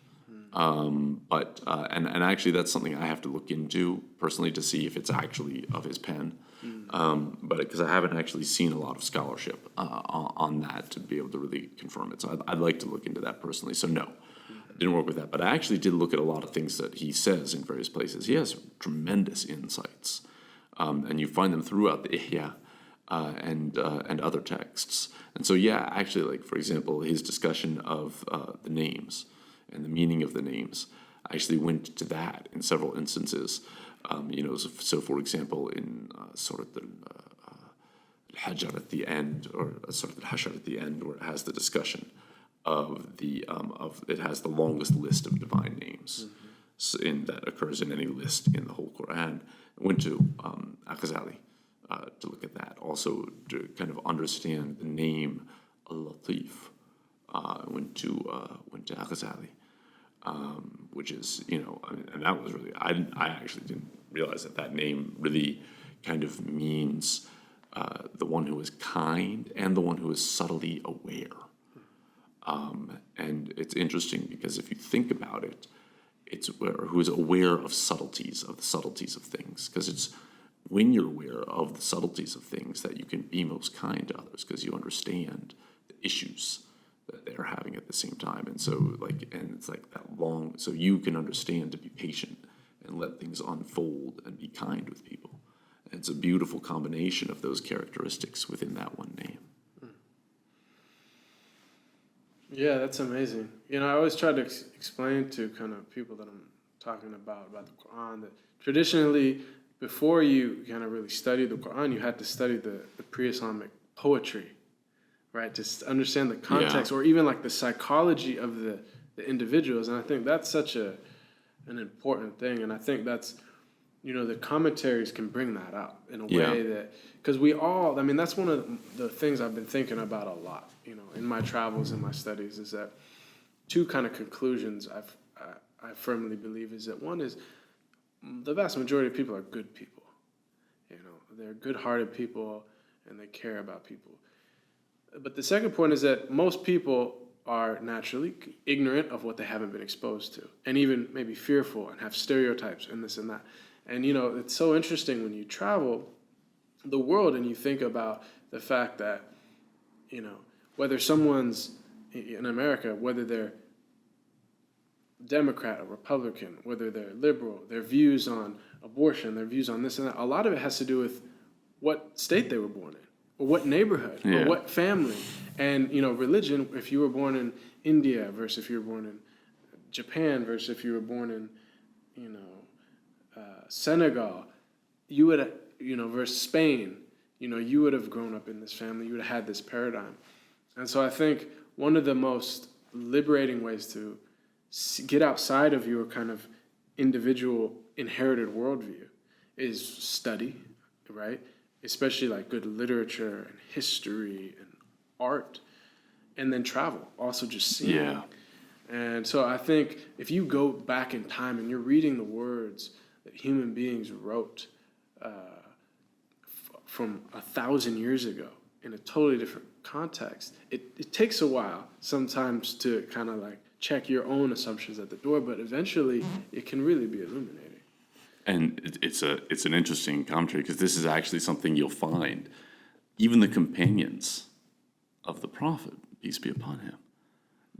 But actually that's something I have to look into personally to see if it's actually of his pen. But because I haven't actually seen a lot of scholarship on that to be able to really confirm it. So I'd like to look into that personally. So no, I didn't work with that. But I actually did look at a lot of things that he says in various places. He has tremendous insights. And you find them throughout the Ihya and other texts. And so, actually, like, for example, his discussion of the names and the meaning of the names, I actually went to that in several instances. So for example, in Surat al-Hajar at the end, or Surat al-Hashar at the end, where it has the discussion of it has the longest list of divine names that occurs in any list in the whole Quran. I went to Al-Ghazali to look at that, also to kind of understand the name Al-Latif. I went to Al-Ghazali. Which is, and that was really, I actually didn't realize that name really kind of means the one who is kind and the one who is subtly aware. And it's interesting because if you think about it, it's who is aware of the subtleties of things, because it's when you're aware of the subtleties of things that you can be most kind to others, because you understand the issues that they're having at the same time. And so it's like that long, so you can understand to be patient and let things unfold and be kind with people. And it's a beautiful combination of those characteristics within that one name. Yeah, that's amazing. I always try to explain to kind of people that I'm talking about the Quran, that traditionally, before you kind of really study the Quran, you had to study the pre-Islamic poetry, right? To understand the context, or even like the psychology of the individuals. And I think that's such an important thing. And I think that's, the commentaries can bring that out in a way that, because we all, that's one of the things I've been thinking about a lot, in my travels and my studies, is that 2 kind of conclusions I firmly believe is that one is the vast majority of people are good people. You know, they're good-hearted people and they care about people. But the second point is that most people are naturally ignorant of what they haven't been exposed to, and even maybe fearful and have stereotypes and this and that. And, you know, it's so interesting when you travel the world and you think about the fact that, you know, whether someone's in America, whether they're Democrat or Republican, whether they're liberal, their views on abortion, their views on this and that, a lot of it has to do with what state they were born in, or what neighborhood, or what family. And, you know, religion, if you were born in India versus if you were born in Japan versus if you were born in, you know, Senegal, you would, you know, versus Spain, you know, you would have grown up in this family, you would have had this paradigm. And so I think one of the most liberating ways to get outside of your kind of individual inherited worldview is study, right? Especially like good literature and history and art, and then travel, also just seeing. Yeah. And so I think if you go back in time and you're reading the words that human beings wrote from 1,000 years ago in a totally different context, it takes a while sometimes to kind of like check your own assumptions at the door, but eventually it can really be illuminating. And it's an interesting commentary, because this is actually something you'll find. Even the companions of the prophet, peace be upon him,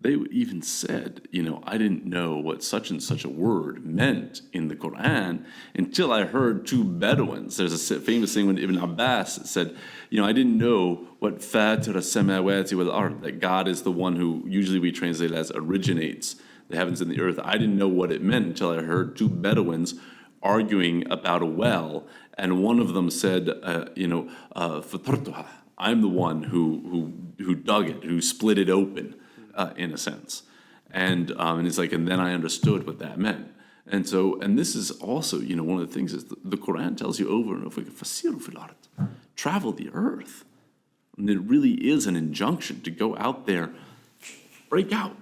they even said, you know, I didn't know what such and such a word meant in the Quran until I heard two Bedouins. There's a famous thing when Ibn Abbas said, you know, I didn't know what fatir as-samawati wal ard, that God is the one who usually we translate as originates the heavens and the earth. I didn't know what it meant until I heard two Bedouins arguing about a well, and one of them said, fatartuha, I'm the one who dug it, who split it open, in a sense. And it's like, and then I understood what that meant. And so, and this is also, you know, one of the things is the Quran tells you over and over again, fasiru fil ard, travel the earth. And it really is an injunction to go out there, break out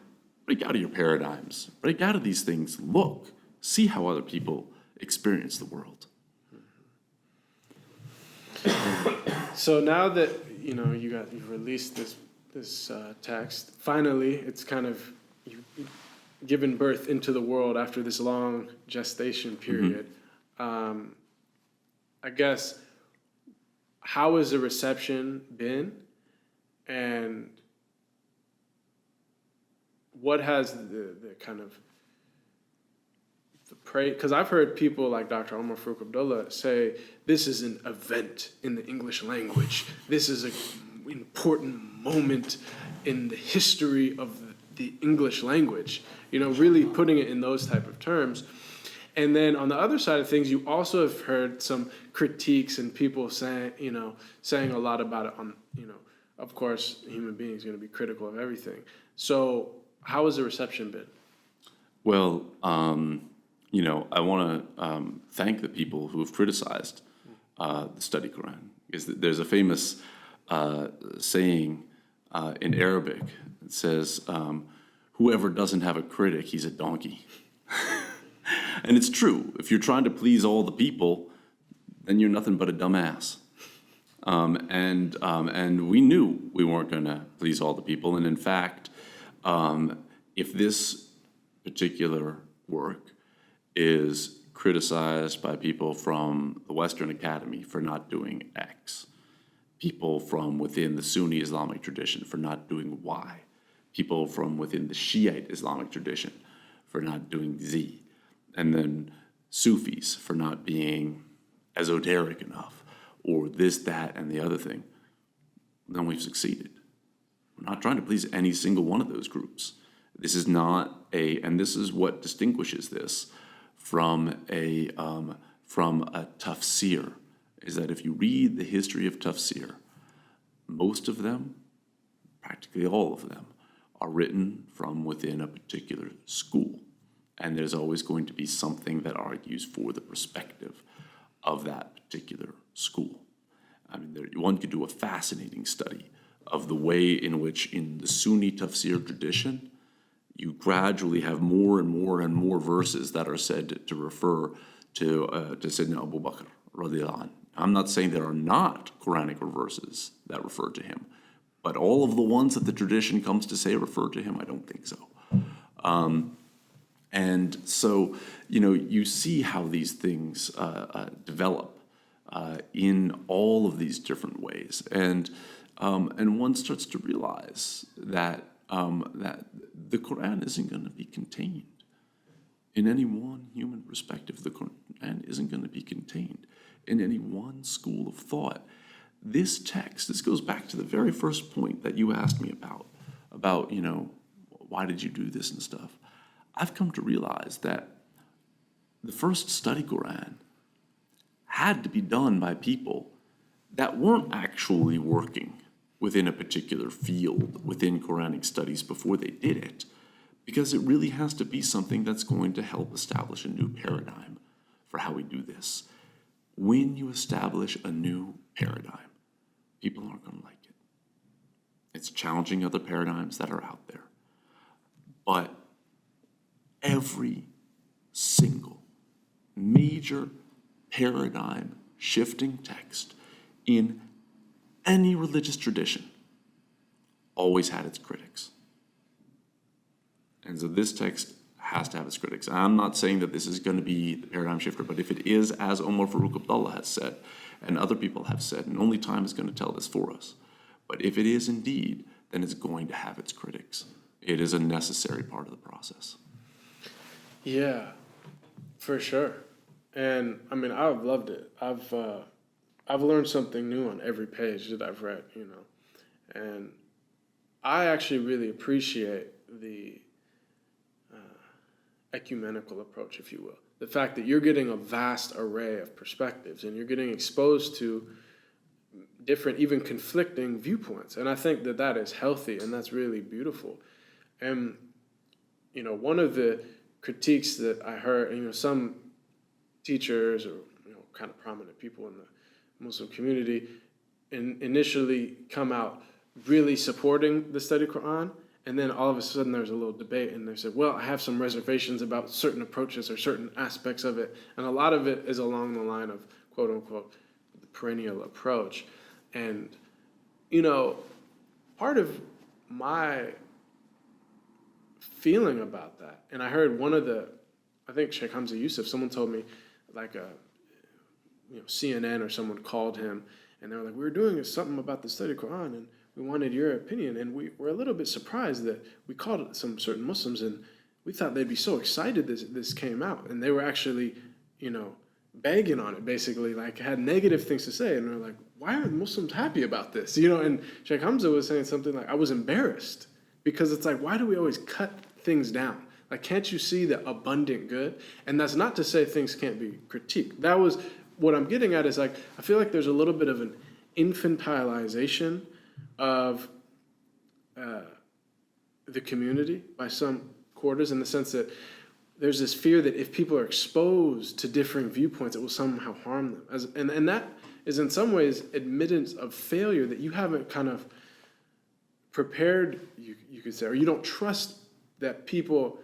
of your paradigms, break out of these things, look, see how other people experience the world. So now that, you know, you've released this text, finally it's kind of you've given birth into the world after this long gestation period. I guess, how has the reception been, and what has the kind of the praise? Because I've heard people like Dr. Omar Farouk Abdullah say this is an event in the English language. This is an important moment in the history of the English language. You know, really putting it in those type of terms. And then on the other side of things, you also have heard some critiques and people saying a lot about it on, you know, of course, human beings are going to be critical of everything. So how has the reception been? Well, you know, I want to thank the people who have criticized the study Quran. Because there's a famous saying in Arabic that says, whoever doesn't have a critic, he's a donkey. And it's true. If you're trying to please all the people, then you're nothing but a dumbass. And we knew we weren't going to please all the people. And in fact, if this particular work is criticized by people from the Western Academy for not doing X, people from within the Sunni Islamic tradition for not doing Y, people from within the Shiite Islamic tradition for not doing Z, and then Sufis for not being esoteric enough, or this, that, and the other thing, then we've succeeded. We're not trying to please any single one of those groups. This is not and this is what distinguishes this from a tafsir, is that if you read the history of tafsir, most of them, practically all of them, are written from within a particular school. And there's always going to be something that argues for the perspective of that particular school. I mean, one could do a fascinating study of the way in which in the Sunni tafsir tradition, you gradually have more and more and more verses that are said to refer to Sayyidina Abu Bakr radiallahu anh. I'm not saying there are not Quranic verses that refer to him, but all of the ones that the tradition comes to say refer to him, I don't think so. And so, you see how these things develop in all of these different ways, and one starts to realize that the Quran isn't going to be contained in any one human perspective. The Quran isn't going to be contained in any one school of thought. This text, this goes back to the very first point that you asked me about, why did you do this and stuff? I've come to realize that the first study Quran had to be done by people that weren't actually working within a particular field within Quranic studies before they did it, because it really has to be something that's going to help establish a new paradigm for how we do this. When you establish a new paradigm, people aren't going to like it. It's challenging other paradigms that are out there. But every single major paradigm shifting text in any religious tradition always had its critics. And so this text has to have its critics. I'm not saying that this is going to be the paradigm shifter, but if it is, as Omar Farooq Abdullah has said, and other people have said, and only time is going to tell this for us, but if it is indeed, then it's going to have its critics. It is a necessary part of the process. Yeah, for sure. And I mean, I've loved it. I've learned something new on every page that I've read, and I actually really appreciate the ecumenical approach, if you will. The fact that you're getting a vast array of perspectives and you're getting exposed to different, even conflicting viewpoints. And I think that that is healthy and that's really beautiful. And, one of the critiques that I heard, some teachers or, kind of prominent people in the Muslim community initially come out really supporting the study Quran. And then all of a sudden there's a little debate and they said, well, I have some reservations about certain approaches or certain aspects of it. And a lot of it is along the line of, quote unquote, the perennial approach. And, part of my feeling about that, and I heard I think Sheikh Hamza Yusuf, someone told me CNN or someone called him and they were like, we were doing something about the study Quran and we wanted your opinion, and we were a little bit surprised that we called some certain Muslims, and we thought they'd be so excited this came out, and they were actually, begging on it, basically, had negative things to say, and we're like, why aren't Muslims happy about this? And Sheikh Hamza was saying something like, I was embarrassed, because it's like, why do we always cut things down? Can't you see the abundant good? And that's not to say things can't be critiqued. That was, what I'm getting at is I feel like there's a little bit of an infantilization of the community by some quarters, in the sense that there's this fear that if people are exposed to differing viewpoints, it will somehow harm them. And that is in some ways admittance of failure, that you haven't kind of prepared, you could say, or you don't trust that people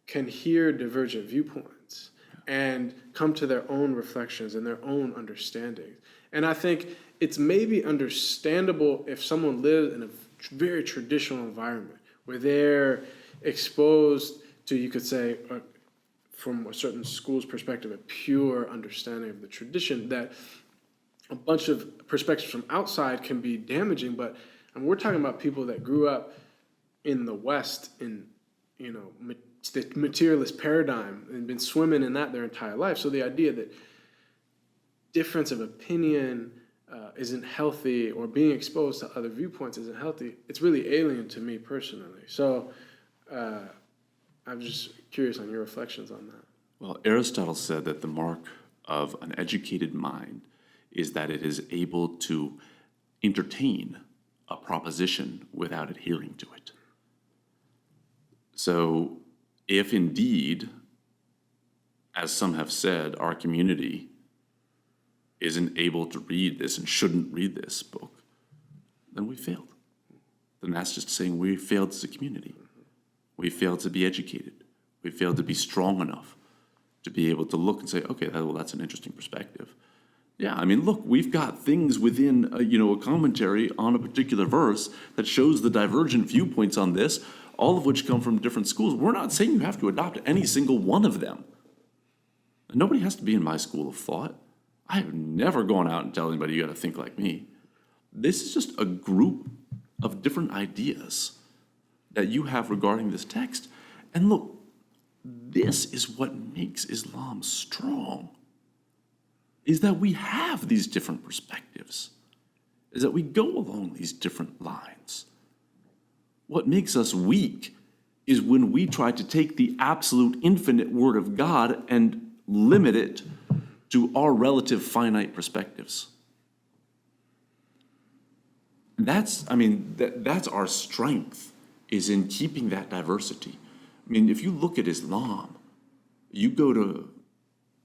can hear divergent viewpoints and come to their own reflections and their own understandings. And I think it's maybe understandable if someone lives in a very traditional environment where they're exposed to, you could say, from a certain school's perspective, a pure understanding of the tradition, that a bunch of perspectives from outside can be damaging. But we're talking about people that grew up in the West in, the materialist paradigm and been swimming in that their entire life. So the idea that difference of opinion isn't healthy, or being exposed to other viewpoints isn't healthy, it's really alien to me personally. So I'm just curious on your reflections on that. Well, Aristotle said that the mark of an educated mind is that it is able to entertain a proposition without adhering to it. So if indeed, as some have said, our community isn't able to read this and shouldn't read this book, then we failed. Then that's just saying we failed as a community. We fail to be educated. We fail to be strong enough to be able to look and say, okay, well, that's an interesting perspective. Yeah, I mean, look, we've got things within a commentary on a particular verse that shows the divergent viewpoints on this, all of which come from different schools. We're not saying you have to adopt any single one of them. Nobody has to be in my school of thought. I have never gone out and tell anybody you got to think like me. This is just a group of different ideas that you have regarding this text. And look, this is what makes Islam strong, is that we have these different perspectives, is that we go along these different lines. What makes us weak is when we try to take the absolute infinite word of God and limit it to our relative finite perspectives. That's our strength, is in keeping that diversity. I mean, if you look at Islam, you go to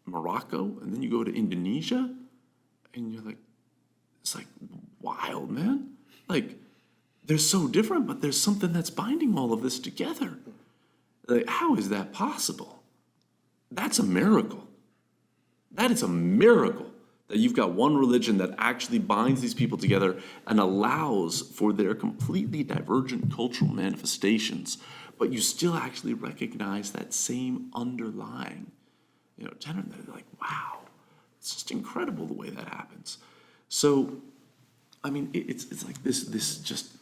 Morocco and then you go to Indonesia and you're like, it's like wild, man. Like, they're so different, but there's something that's binding all of this together. Like, how is that possible? That's a miracle. That is a miracle that you've got one religion that actually binds these people together and allows for their completely divergent cultural manifestations, but you still actually recognize that same underlying, tenor. They're like, wow, it's just incredible the way that happens. So, I mean, it's like this just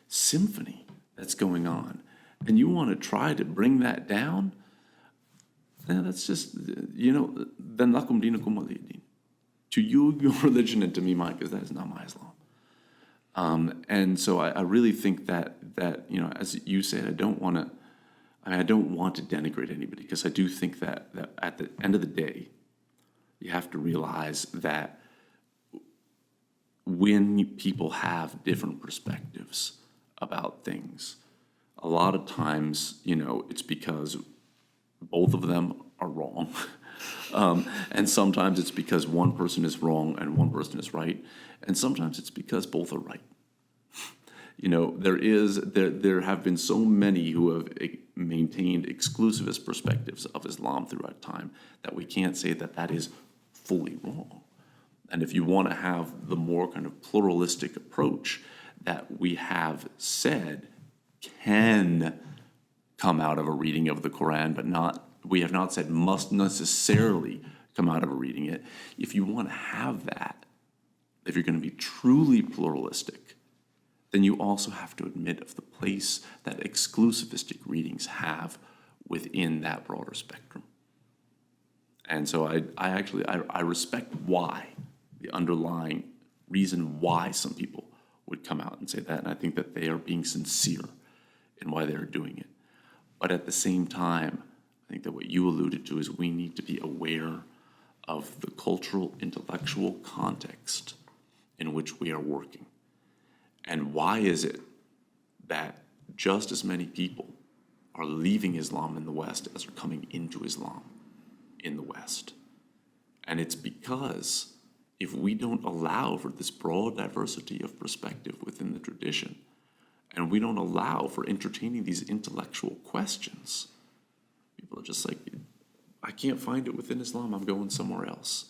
symphony that's going on, and you want to try to bring that down. Yeah, that's just, then lakum dinukum waliya din. To you, your religion, and to me, mine, because that is not my Islam. And so I really think that as you said, I don't want to denigrate anybody, because I do think that at the end of the day, you have to realize that when people have different perspectives about things, a lot of times, it's because both of them are wrong. And sometimes it's because one person is wrong and one person is right. And sometimes it's because both are right. There have been so many who have maintained exclusivist perspectives of Islam throughout time that we can't say that that is fully wrong. And if you want to have the more kind of pluralistic approach that we have said can come out of a reading of the Quran, but we have not said must necessarily come out of a reading it. If you want to have that, if you're going to be truly pluralistic, then you also have to admit of the place that exclusivistic readings have within that broader spectrum. And so I respect why, the underlying reason why some people would come out and say that, and I think that they are being sincere in why they're doing it. But at the same time, I think that what you alluded to is we need to be aware of the cultural, intellectual context in which we are working. And why is it that just as many people are leaving Islam in the West as are coming into Islam in the West? And it's because if we don't allow for this broad diversity of perspective within the tradition, and we don't allow for entertaining these intellectual questions, people are just like, I can't find it within Islam, I'm going somewhere else.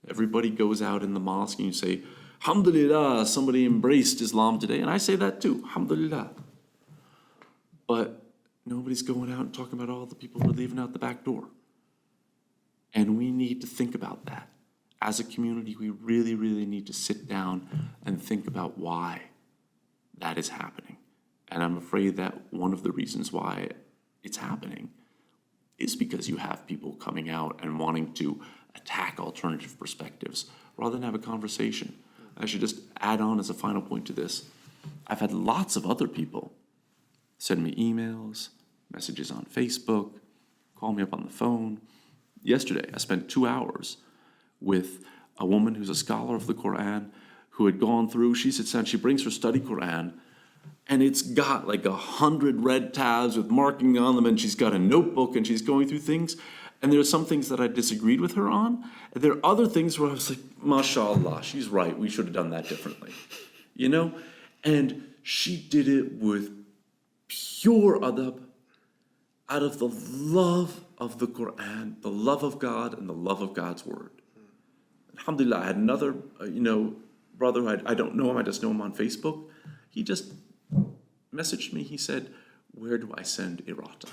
Everybody goes out in the mosque and you say, Alhamdulillah, somebody embraced Islam today. And I say that too, Alhamdulillah. But nobody's going out and talking about all the people who are leaving out the back door. And we need to think about that. As a community, we really, really need to sit down and think about why that is happening. And I'm afraid that one of the reasons why it's happening is because you have people coming out and wanting to attack alternative perspectives rather than have a conversation. I should just add on as a final point to this. I've had lots of other people send me emails, messages on Facebook, call me up on the phone. Yesterday, I spent 2 hours with a woman who's a scholar of the Quran who had gone through, she said she brings her study Quran, and it's got like 100 red tabs with marking on them, and she's got a notebook, and she's going through things. And there are some things that I disagreed with her on. And there are other things where I was like, mashallah, she's right. We should have done that differently. And she did it with pure adab, out of the love of the Quran, the love of God, and the love of God's word. Alhamdulillah, I had another, brother, I don't know him, I just know him on Facebook. He just messaged me, he said, where do I send errata?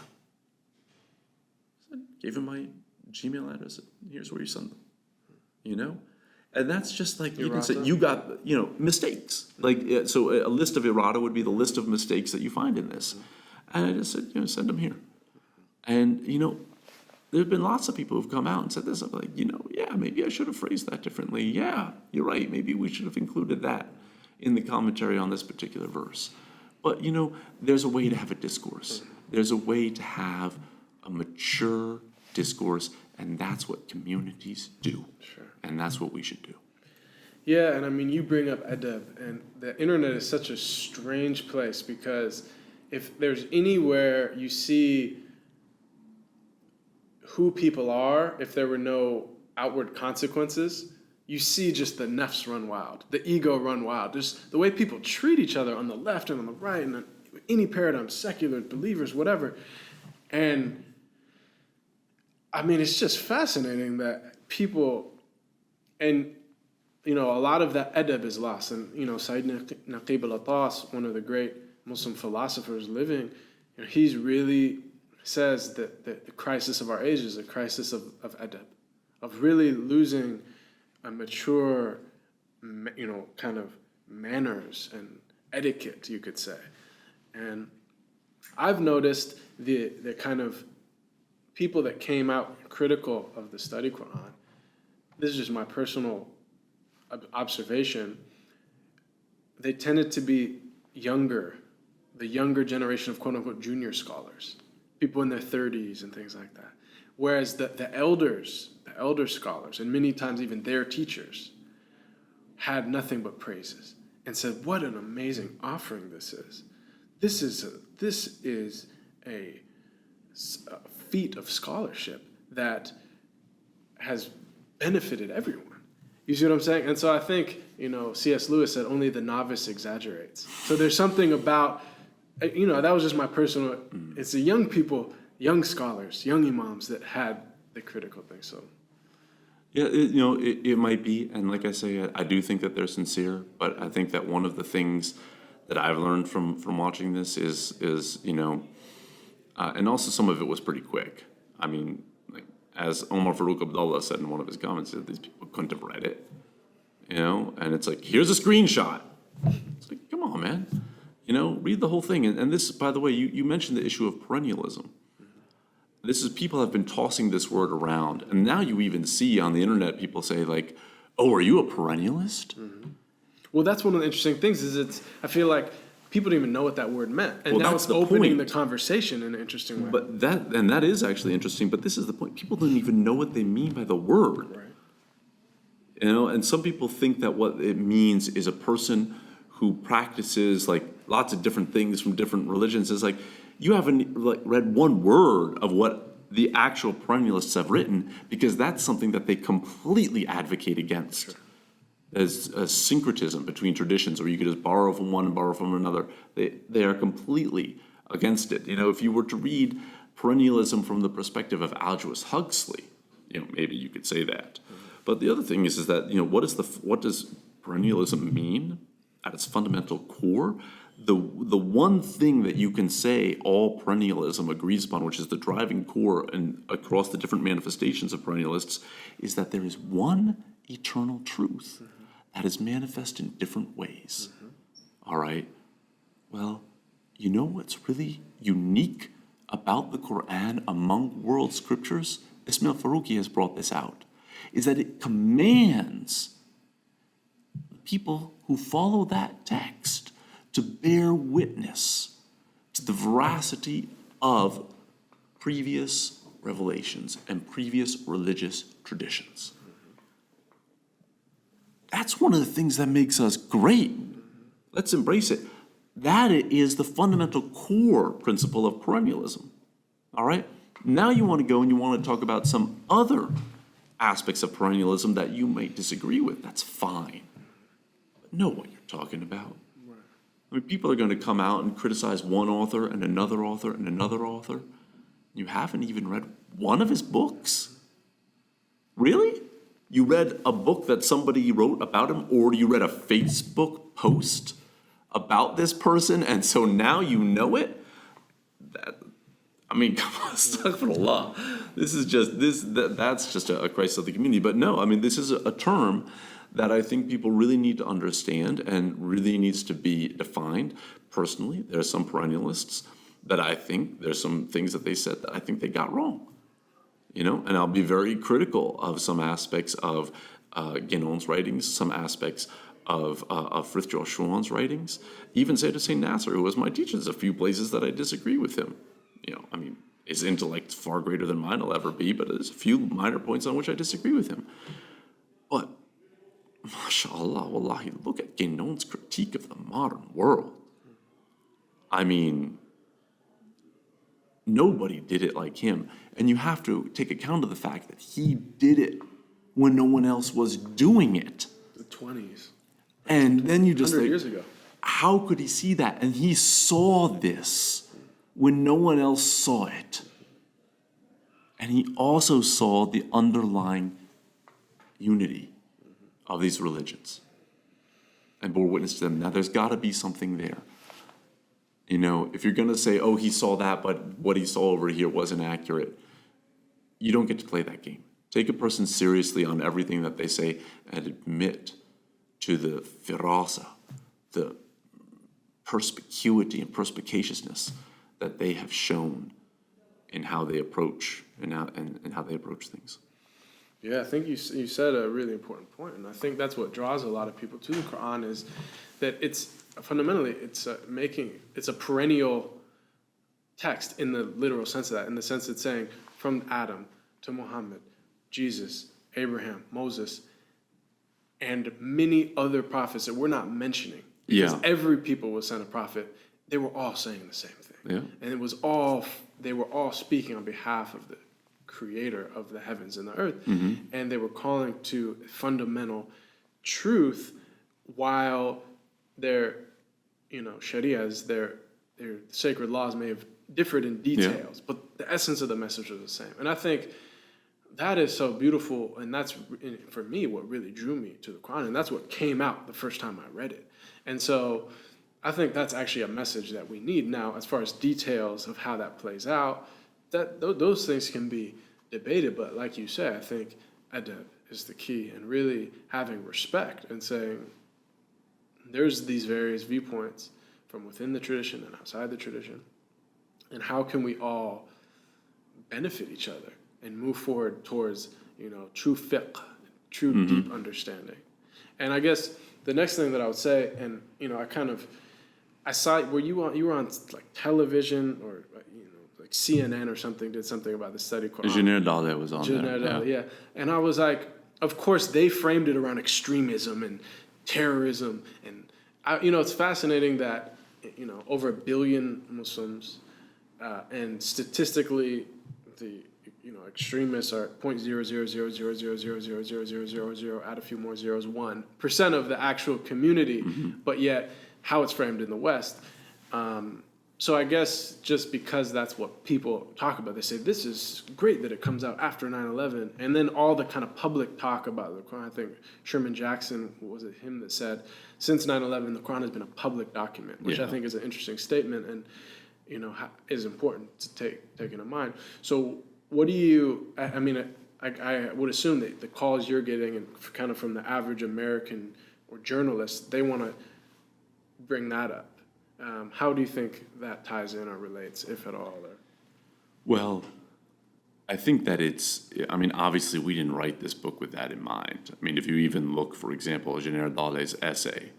I gave him my Gmail address, here's where you send them, And that's just like, you can say, you got, mistakes. Like, so a list of errata would be the list of mistakes that you find in this. And I just said, send them here. And, there have been lots of people who've come out and said this. I'm like, yeah, maybe I should have phrased that differently. Yeah, you're right. Maybe we should have included that in the commentary on this particular verse. But, there's a way to have a discourse. There's a way to have a mature discourse, and that's what communities do. Sure. And that's what we should do. Yeah, and I mean, you bring up adab, and the internet is such a strange place because if there's anywhere you see who people are, if there were no outward consequences, you see just the nafs run wild, the ego run wild. Just the way people treat each other on the left and on the right, and any paradigm, secular, believers, whatever. And I mean, it's just fascinating that people, and a lot of that adab is lost. And Sayyid Naqib al-Atas, one of the great Muslim philosophers living, he's really says that the crisis of our age is a crisis of adab, of really losing a mature, kind of manners and etiquette, you could say. And I've noticed the kind of people that came out critical of the study Quran. This is just my personal observation. They tended to be the younger generation of quote-unquote junior scholars, people in their 30s and things like that. Whereas the elder scholars, and many times even their teachers, had nothing but praises and said, what an amazing offering this is. This is a feat of scholarship that has benefited everyone. You see what I'm saying? And so I think, C.S. Lewis said, only the novice exaggerates. So there's something about, that was just my personal, it's the young people, young scholars, young imams that had the critical thing, so. Yeah, it might be, and like I say, I do think that they're sincere, but I think that one of the things that I've learned from watching this is and also some of it was pretty quick. I mean, like, as Omar Farouk Abdullah said in one of his comments, that these people couldn't have read it, and it's like, here's a screenshot. It's like, come on, man, read the whole thing. And this, by the way, you mentioned the issue of perennialism. This is, people have been tossing this word around, and now you even see on the internet people say like, oh, are you a perennialist? Mm-hmm. Well, that's one of the interesting things is I feel like people don't even know what that word meant. And now it's opening the conversation in an interesting way. But that is actually interesting, but this is the point. People don't even know what they mean by the word. Right. And some people think that what it means is a person who practices like lots of different things from different religions. It's like, you haven't read one word of what the actual perennialists have written, because that's something that they completely advocate against. Sure. As a syncretism between traditions, or you could just borrow from one and borrow from another. They are completely against it. If you were to read perennialism from the perspective of Aldous Huxley, maybe you could say that. Mm-hmm. But the other thing is that what does perennialism mean at its fundamental core? The one thing that you can say all perennialism agrees upon, which is the driving core and across the different manifestations of perennialists, is that there is one eternal truth that is manifest in different ways. All right? Well, what's really unique about the Quran among world scriptures? Ismail Farouki has brought this out, is that it commands people who follow that text to bear witness to the veracity of previous revelations and previous religious traditions. That's one of the things that makes us great. Let's embrace it. That is the fundamental core principle of perennialism. All right? Now you want to go and you want to talk about some other aspects of perennialism that you might disagree with. That's fine. But know what you're talking about. I mean, people are going to come out and criticize one author and another author and another author. You haven't even read one of his books? Really? You read a book that somebody wrote about him, or you read a Facebook post about this person, and so now you know it? I mean, come on, astaghfirullah. That's just a crisis of the community. But no, I mean, this is a term that I think people really need to understand and really needs to be defined. Personally, there are some perennialists that I think there's some things that they said that I think they got wrong. And I'll be very critical of some aspects of Guénon's writings, some aspects of Frithjof Schuon's writings, even say to St. Nasser, who was my teacher. There's a few places that I disagree with him. I mean, his intellect's far greater than mine will ever be, but there's a few minor points on which I disagree with him. But, mashallah, wallahi, look at Guénon's critique of the modern world. I mean, nobody did it like him. And you have to take account of the fact that he did it when no one else was doing it. The 20s. And then you just 100 think, years ago. how could he see that? And he saw this when no one else saw it. And he also saw the underlying unity of these religions and bore witness to them. Now, there's got to be something there. If you're going to say, oh, he saw that, but what he saw over here wasn't accurate, you don't get to play that game. Take a person seriously on everything that they say and admit to the firasa, the perspicuity and perspicaciousness that they have shown in how they approach and how they approach things. Yeah, I think you said a really important point, and I think that's what draws a lot of people to the Quran is that it's fundamentally it's a perennial text in the literal sense of that, in the sense it's saying from Adam to Muhammad, Jesus, Abraham, Moses, and many other prophets that we're not mentioning. Because every people was sent a prophet, they were all saying the same thing. Yeah. And they were all speaking on behalf of the creator of the heavens and the earth. Mm-hmm. And they were calling to fundamental truth while their, sharias, their sacred laws may have differed in details, but the essence of the message was the same. And I think that is so beautiful, and that's, for me, what really drew me to the Quran, and that's what came out the first time I read it. And so I think that's actually a message that we need. Now, as far as details of how that plays out, those things can be debated, but like you say, I think adab is the key, and really having respect and saying there's these various viewpoints from within the tradition and outside the tradition, and how can we all benefit each other and move forward towards, true fiqh, true deep understanding. And I guess the next thing that I would say, and, I saw, you were on like television or, like CNN or something, did something about the study Quran. Engineer Dale was on there. Yeah. And I was like, of course, they framed it around extremism and terrorism. And, it's fascinating that, over 1 billion Muslims, and statistically, the extremists are 0.00000000000, add a few more zeros, 1% of the actual community, but yet how it's framed in the West. So I guess just because that's what people talk about, they say, this is great that it comes out after 9/11, and then all the kind of public talk about the Quran. I think Sherman Jackson, was it him that said, since 9/11, the Quran has been a public document, which I think is an interesting statement and, is important to take into mind. So what do you, I would assume that the calls you're getting and kind of from the average American or journalist, they want to bring that up. How do you think that ties in or relates, if at all? Well, I think that obviously we didn't write this book with that in mind. If you even look, for example, Engineer Dale's essay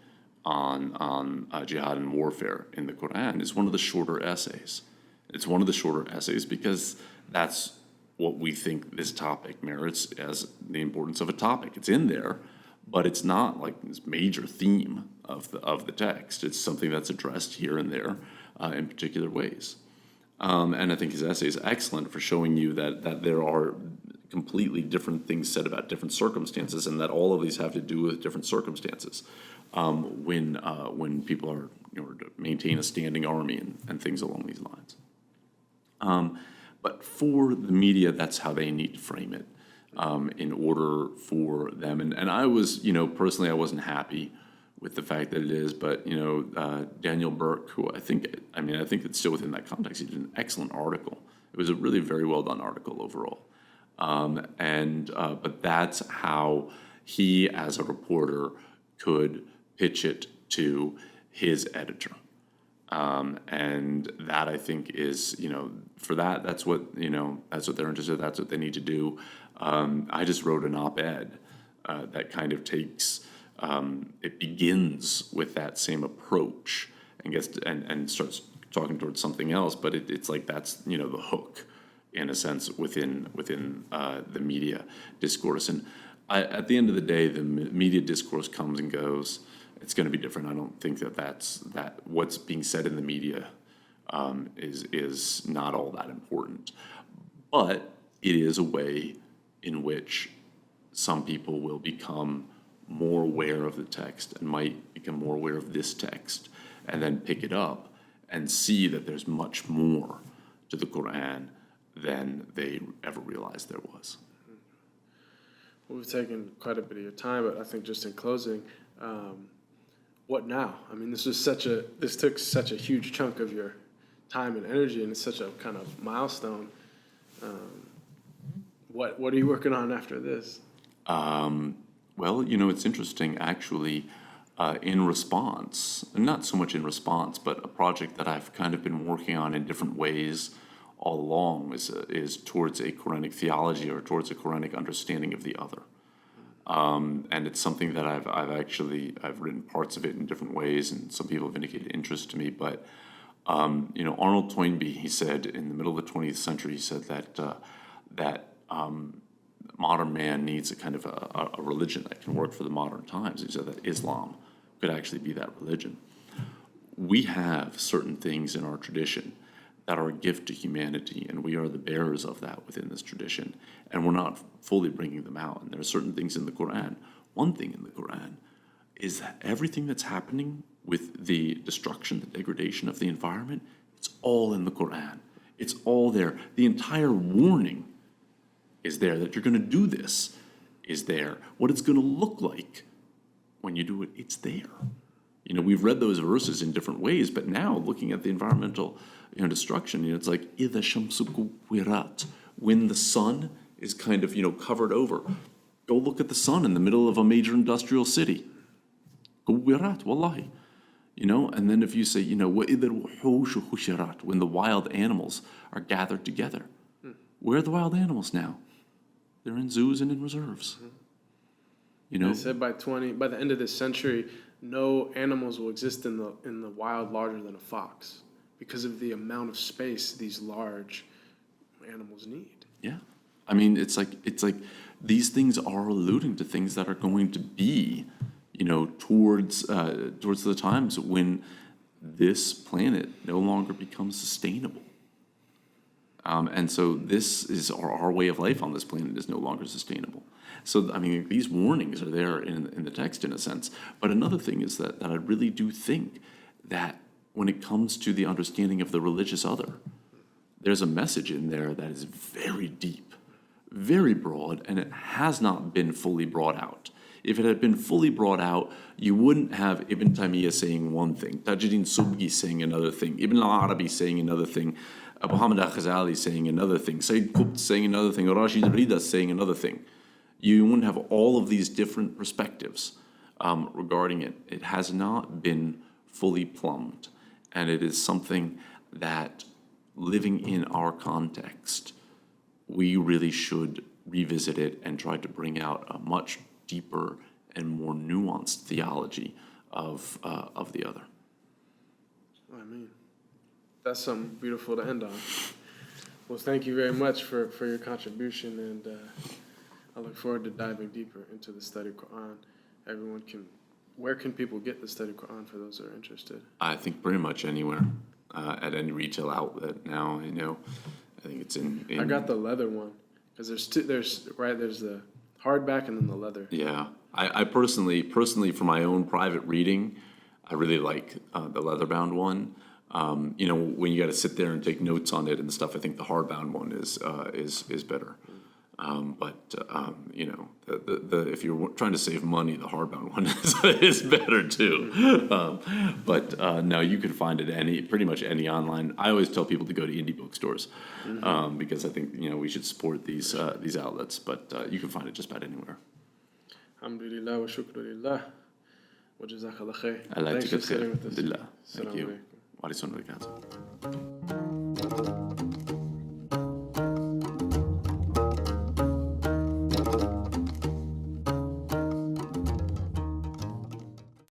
on jihad and warfare in the Quran is one of the shorter essays. It's one of the shorter essays because that's what we think this topic merits as the importance of a topic. It's in there, but it's not like this major theme of the text. It's something that's addressed here and there in particular ways. And I think his essay is excellent for showing you that there are completely different things said about different circumstances, and that all of these have to do with different circumstances when people are to maintain a standing army and things along these lines. But for the media, that's how they need to frame it in order for them. And I was, personally, I wasn't happy with the fact that it is, but, Daniel Burke, who I think it's still within that context, he did an excellent article. It was a really very well done article overall. But that's how he, as a reporter, could pitch it to his editor. And that, I think, is, for that, that's what they're interested in, that's what they need to do. I just wrote an op-ed that kind of takes, it begins with that same approach and gets and starts talking towards something else, but it's like that's, the hook, in a sense, within the media discourse. And at the end of the day, the media discourse comes and goes. It's going to be different. I don't think that what's being said in the media is not all that important. But it is a way in which some people will become more aware of the text and might become more aware of this text and then pick it up and see that there's much more to the Quran than they ever realized there was. Well, we've taken quite a bit of your time, but I think just in closing, what now? I mean, this took such a huge chunk of your time and energy, and it's such a kind of milestone. What are you working on after this? Well, it's interesting, actually, in response, and not so much in response, but a project that I've kind of been working on in different ways all along is towards a Quranic theology or towards a Quranic understanding of the other. And it's something that I've written parts of it in different ways, and some people have indicated interest to me. But Arnold Toynbee, he said in the middle of the 20th century, he said that modern man needs a kind of a religion that can work for the modern times. He said that Islam could actually be that religion. We have certain things in our tradition that are a gift to humanity, and we are the bearers of that within this tradition, and we're not fully bringing them out. And there are certain things in the Quran. One thing in the Quran is that everything that's happening with the destruction, the degradation of the environment, it's all in the Quran. It's all there. The entire warning is there that you're going to do this is there. What it's going to look like when you do it, it's there. We've read those verses in different ways, but now looking at the environmental destruction, it's like إِذَا الشَّمْسُ كُوِّرَتْ, when the sun is kind of covered over. Go look at the sun in the middle of a major industrial city. كُوِّرَتْ wallahi. And then if you say, وَإِذَا الْوُحُوشُ حُشِرَتْ, when the wild animals are gathered together. Where are the wild animals now? They're in zoos and in reserves. They said by the end of this century, no animals will exist in the wild larger than a fox because of the amount of space these large animals need. Yeah. I mean, it's like these things are alluding to things that are going to be, towards the times when this planet no longer becomes sustainable. And so this is our way of life on this planet is no longer sustainable. So, I mean, these warnings are there in the text in a sense. But another thing is that I really do think that when it comes to the understanding of the religious other, there's a message in there that is very deep, very broad, and it has not been fully brought out. If it had been fully brought out, you wouldn't have Ibn Taymiyyah saying one thing, Tajuddin Subki saying another thing, Ibn al-Arabi saying another thing, Muhammad al-Ghazali saying another thing, Sayyid Qutb saying another thing, Rashid Rida saying another thing. You wouldn't have all of these different perspectives regarding it. It has not been fully plumbed, and it is something that, living in our context, we really should revisit it and try to bring out a much deeper and more nuanced theology of the other. I mean, that's something beautiful to end on. Well, thank you very much for your contribution, and I look forward to diving deeper into the study of Quran. Where can people get the study of Quran for those that are interested? I think pretty much anywhere, at any retail outlet now. I think it's in I got the leather one because there's the hardback and then the leather. Yeah, I personally for my own private reading, I really like the leather-bound one. You know, when you got to sit there and take notes on it and stuff, I think the hardbound one is better. You know, if you're trying to save money, the hardbound one is better too. No, you can find it pretty much any online. I always tell people to go to indie bookstores because I think, you know, we should support these outlets. But you can find it just about anywhere. Alhamdulillah wa shukrulillah wa jazakallah khair. I like Thanks to for sitting get with us. Alhamdulillah. Thank Assalamu you. alaikum. Wa alaikum salam.